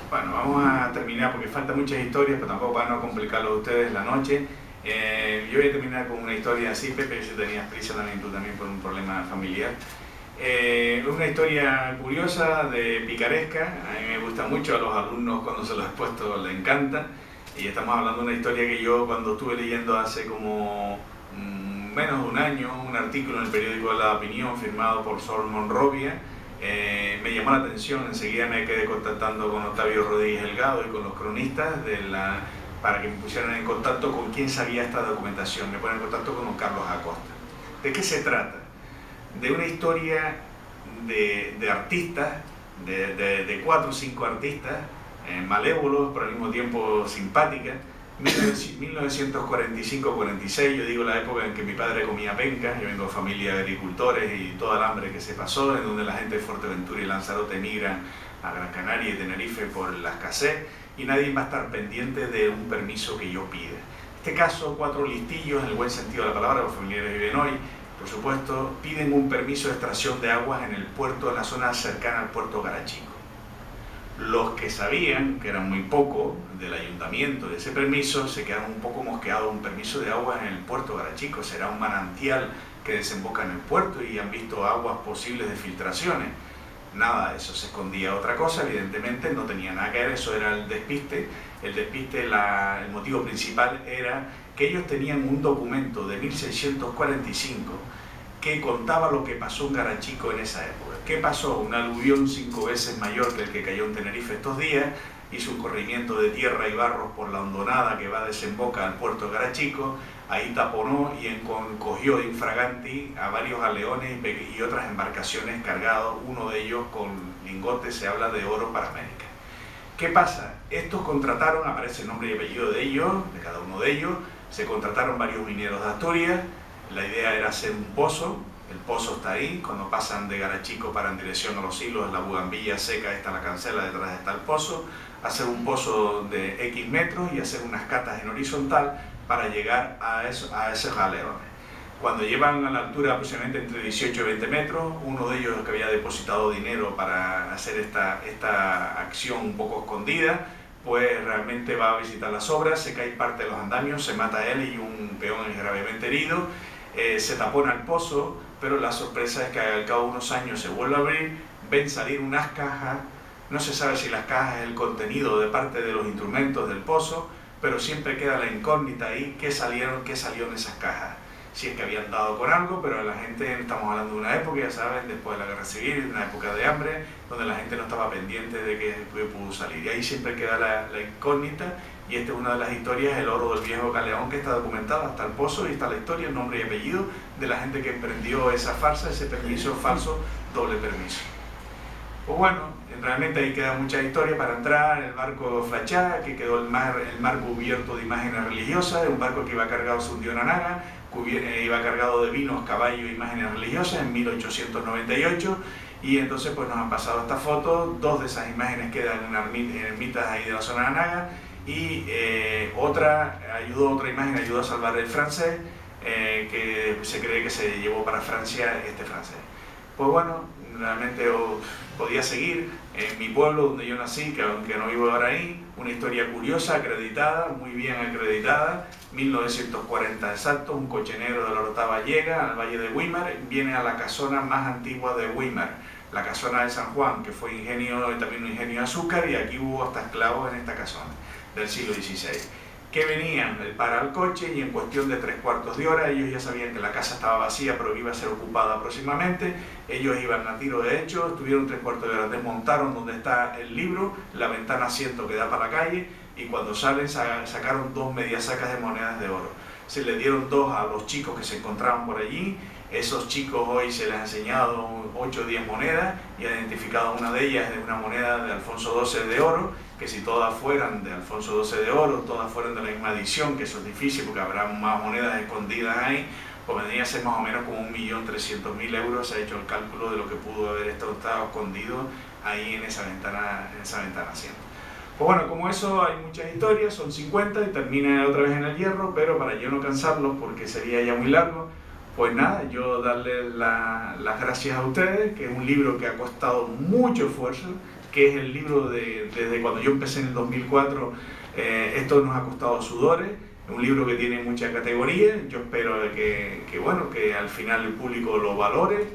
Bueno, vamos a terminar porque faltan muchas historias, pero tampoco para no complicarlo a ustedes la noche. Yo voy a terminar con una historia así, Pepe, si tenías prisa también, tú también por un problema familiar. Una historia curiosa, picaresca, a mí me gusta mucho, a los alumnos cuando se los he expuesto les encanta, y estamos hablando de una historia que yo cuando estuve leyendo hace como menos de un año, un artículo en el periódico La Opinión firmado por Sol Monrovia, me llamó la atención, enseguida me quedé contactando con Octavio Rodríguez Delgado y con los cronistas para que me pusieran en contacto con quién sabía esta documentación. Me ponen en contacto con don Carlos Acosta. ¿De qué se trata? De una historia de artistas, de 4 o 5 artistas, malévolos, pero al mismo tiempo simpáticas. 1945-46, yo digo la época en que mi padre comía penca. Yo vengo de familia de agricultores y toda el hambre que se pasó, en donde la gente de Fuerteventura y Lanzarote emigran a Gran Canaria y Tenerife por la escasez, y nadie va a estar pendiente de un permiso que yo pida. En este caso, 4 listillos, en el buen sentido de la palabra, los familiares viven hoy, por supuesto, piden un permiso de extracción de aguas en el puerto, en la zona cercana al puerto Garachico. Los que sabían, que eran muy poco, del ayuntamiento de ese permiso, se quedaron un poco mosqueados. Un permiso de aguas en el puerto Garachico, será un manantial que desemboca en el puerto y han visto aguas posibles de filtraciones. Nada, eso se escondía. Otra cosa, evidentemente, no tenía nada que ver, eso era el despiste. El despiste, el motivo principal era que ellos tenían un documento de 1645 que contaba lo que pasó en Garachico en esa época. ¿Qué pasó? Un aluvión 5 veces mayor que el que cayó en Tenerife estos días, hizo un corrimiento de tierra y barros por la hondonada que va a desembocar al puerto de Garachico, ahí taponó y cogió de infraganti a varios galeones y otras embarcaciones cargados, uno de ellos con lingotes, se habla de oro para América. ¿Qué pasa? Estos contrataron, aparece el nombre y apellido de ellos, de cada uno de ellos, se contrataron varios mineros de Asturias. La idea era hacer un pozo, el pozo está ahí, cuando pasan de Garachico para en dirección a los hilos, la bugambilla seca, esta la cancela, detrás está el pozo, hacer un pozo de X metros y hacer unas catas en horizontal para llegar a esos galeones. Cuando llevan a la altura aproximadamente entre 18 y 20 metros, uno de ellos que había depositado dinero para hacer esta acción un poco escondida, pues realmente va a visitar las obras, se cae parte de los andamios, se mata a él y un peón es gravemente herido. Se tapona el pozo, pero la sorpresa es que al cabo de unos años se vuelve a abrir, ven salir unas cajas, no se sabe si las cajas es el contenido de parte de los instrumentos del pozo, pero siempre queda la incógnita ahí, qué salió en esas cajas. Si es que habían dado con algo, pero la gente, estamos hablando de una época, ya saben, después de la guerra civil, una época de hambre, donde la gente no estaba pendiente de qué pudo salir. Y ahí siempre queda la incógnita. Y esta es una de las historias, el oro del viejo Galeón, que está documentada, hasta el pozo, y está la historia, el nombre y apellido de la gente que emprendió esa farsa, ese permiso falso, doble permiso. Pues bueno, realmente ahí queda mucha historia para entrar. El barco Flachá, que quedó el mar cubierto de imágenes religiosas, un barco que iba cargado, se hundió en Anaga, iba cargado de vinos, caballos e imágenes religiosas en 1898. Y entonces pues nos han pasado estas fotos, 2 de esas imágenes quedan en ermitas ahí de la zona de Anaga, y otra imagen ayudó a salvar el francés, que se cree que se llevó para Francia este francés. Pues bueno, realmente podía seguir en mi pueblo donde yo nací, que aunque no vivo ahora ahí, una historia curiosa, acreditada, muy bien acreditada, 1940 exacto, un cochenero de la Orotava llega al Valle de Weimar, viene a la casona más antigua de Weimar, la casona de San Juan, que fue también un ingenio de azúcar, y aquí hubo hasta esclavos en esta casona del siglo XVI, que venían, para el coche, y en cuestión de 3/4 de hora, ellos ya sabían que la casa estaba vacía, pero que iba a ser ocupada próximamente. Ellos iban a tiro de hecho, estuvieron 3/4 de hora, desmontaron donde está el libro, la ventana asiento que da para la calle, y cuando salen sacaron 2 medias sacas de monedas de oro. Se le dieron 2 a los chicos que se encontraban por allí. Esos chicos hoy se les ha enseñado 8 o 10 monedas, y ha identificado una de ellas de una moneda de Alfonso XII de oro, que si todas fueran de Alfonso XII de oro, todas fueran de la misma edición, que eso es difícil porque habrá más monedas escondidas ahí, pues vendría a ser más o menos como 1.300.000 euros. Se ha hecho el cálculo de lo que pudo haber estado escondido ahí en esa ventana asiento. Pues bueno, como eso hay muchas historias, son 50 y termina otra vez en el Hierro, pero para yo no cansarlos porque sería ya muy largo, pues nada, yo darles las gracias a ustedes, que es un libro que ha costado mucho esfuerzo, que es el libro desde cuando yo empecé en el 2004, esto nos ha costado sudores, es un libro que tiene mucha categoría. Yo espero que al final el público lo valore,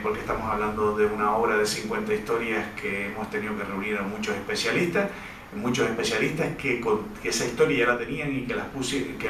porque estamos hablando de una obra de 50 historias que hemos tenido que reunir a muchos especialistas. muchos especialistas que esa historia ya la tenían y que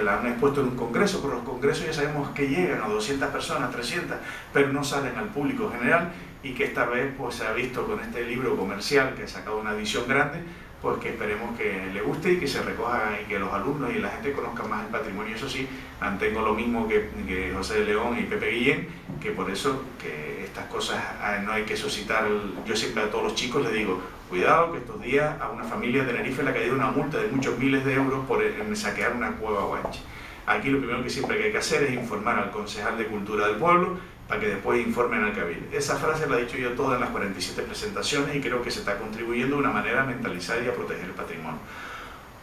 la han expuesto en un congreso, pero los congresos ya sabemos que llegan a 200 personas, 300, pero no salen al público general, y que esta vez pues se ha visto con este libro comercial que ha sacado una edición grande, pues que esperemos que le guste y que se recoja y que los alumnos y la gente conozcan más el patrimonio. Eso sí, mantengo lo mismo que José de León y Pepe Guillén, que por eso que estas cosas no hay que suscitar. Yo siempre a todos los chicos les digo, cuidado que estos días a una familia de Tenerife le ha caído una multa de muchos miles de euros por saquear una cueva guanche. Aquí lo primero que siempre hay que hacer es informar al concejal de Cultura del pueblo para que después informen al cabildo. Esa frase la he dicho yo toda en las 47 presentaciones y creo que se está contribuyendo de una manera a mentalizar y a proteger el patrimonio.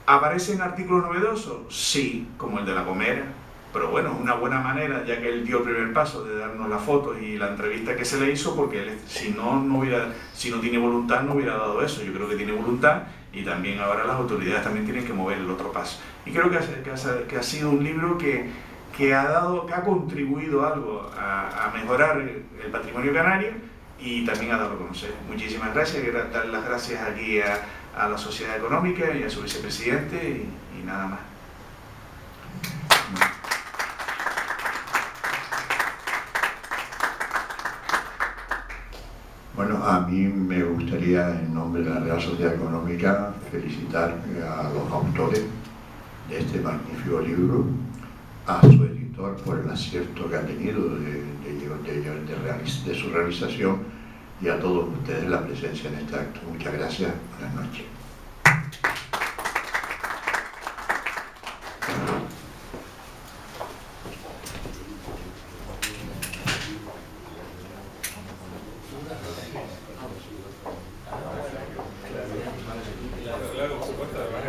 ¿Aparecen artículos novedosos? Sí, como el de La Gomera, pero bueno, es una buena manera, ya que él dio el primer paso de darnos las fotos y la entrevista que se le hizo, porque él, si no tiene voluntad no hubiera dado eso. Yo creo que tiene voluntad y también ahora las autoridades también tienen que mover el otro paso. Y creo que ha sido un libro que ha contribuido algo a mejorar el patrimonio canario y también a darlo a conocer. Muchísimas gracias, quiero dar las gracias aquí a la Sociedad Económica y a su vicepresidente y nada más. Bueno, a mí me gustaría, en nombre de la Real Sociedad Económica, felicitar a los autores de este magnífico libro, a su editor por el acierto que ha tenido de su realización, y a todos ustedes la presencia en este acto. Muchas gracias, buenas noches. Claro, por supuesto, además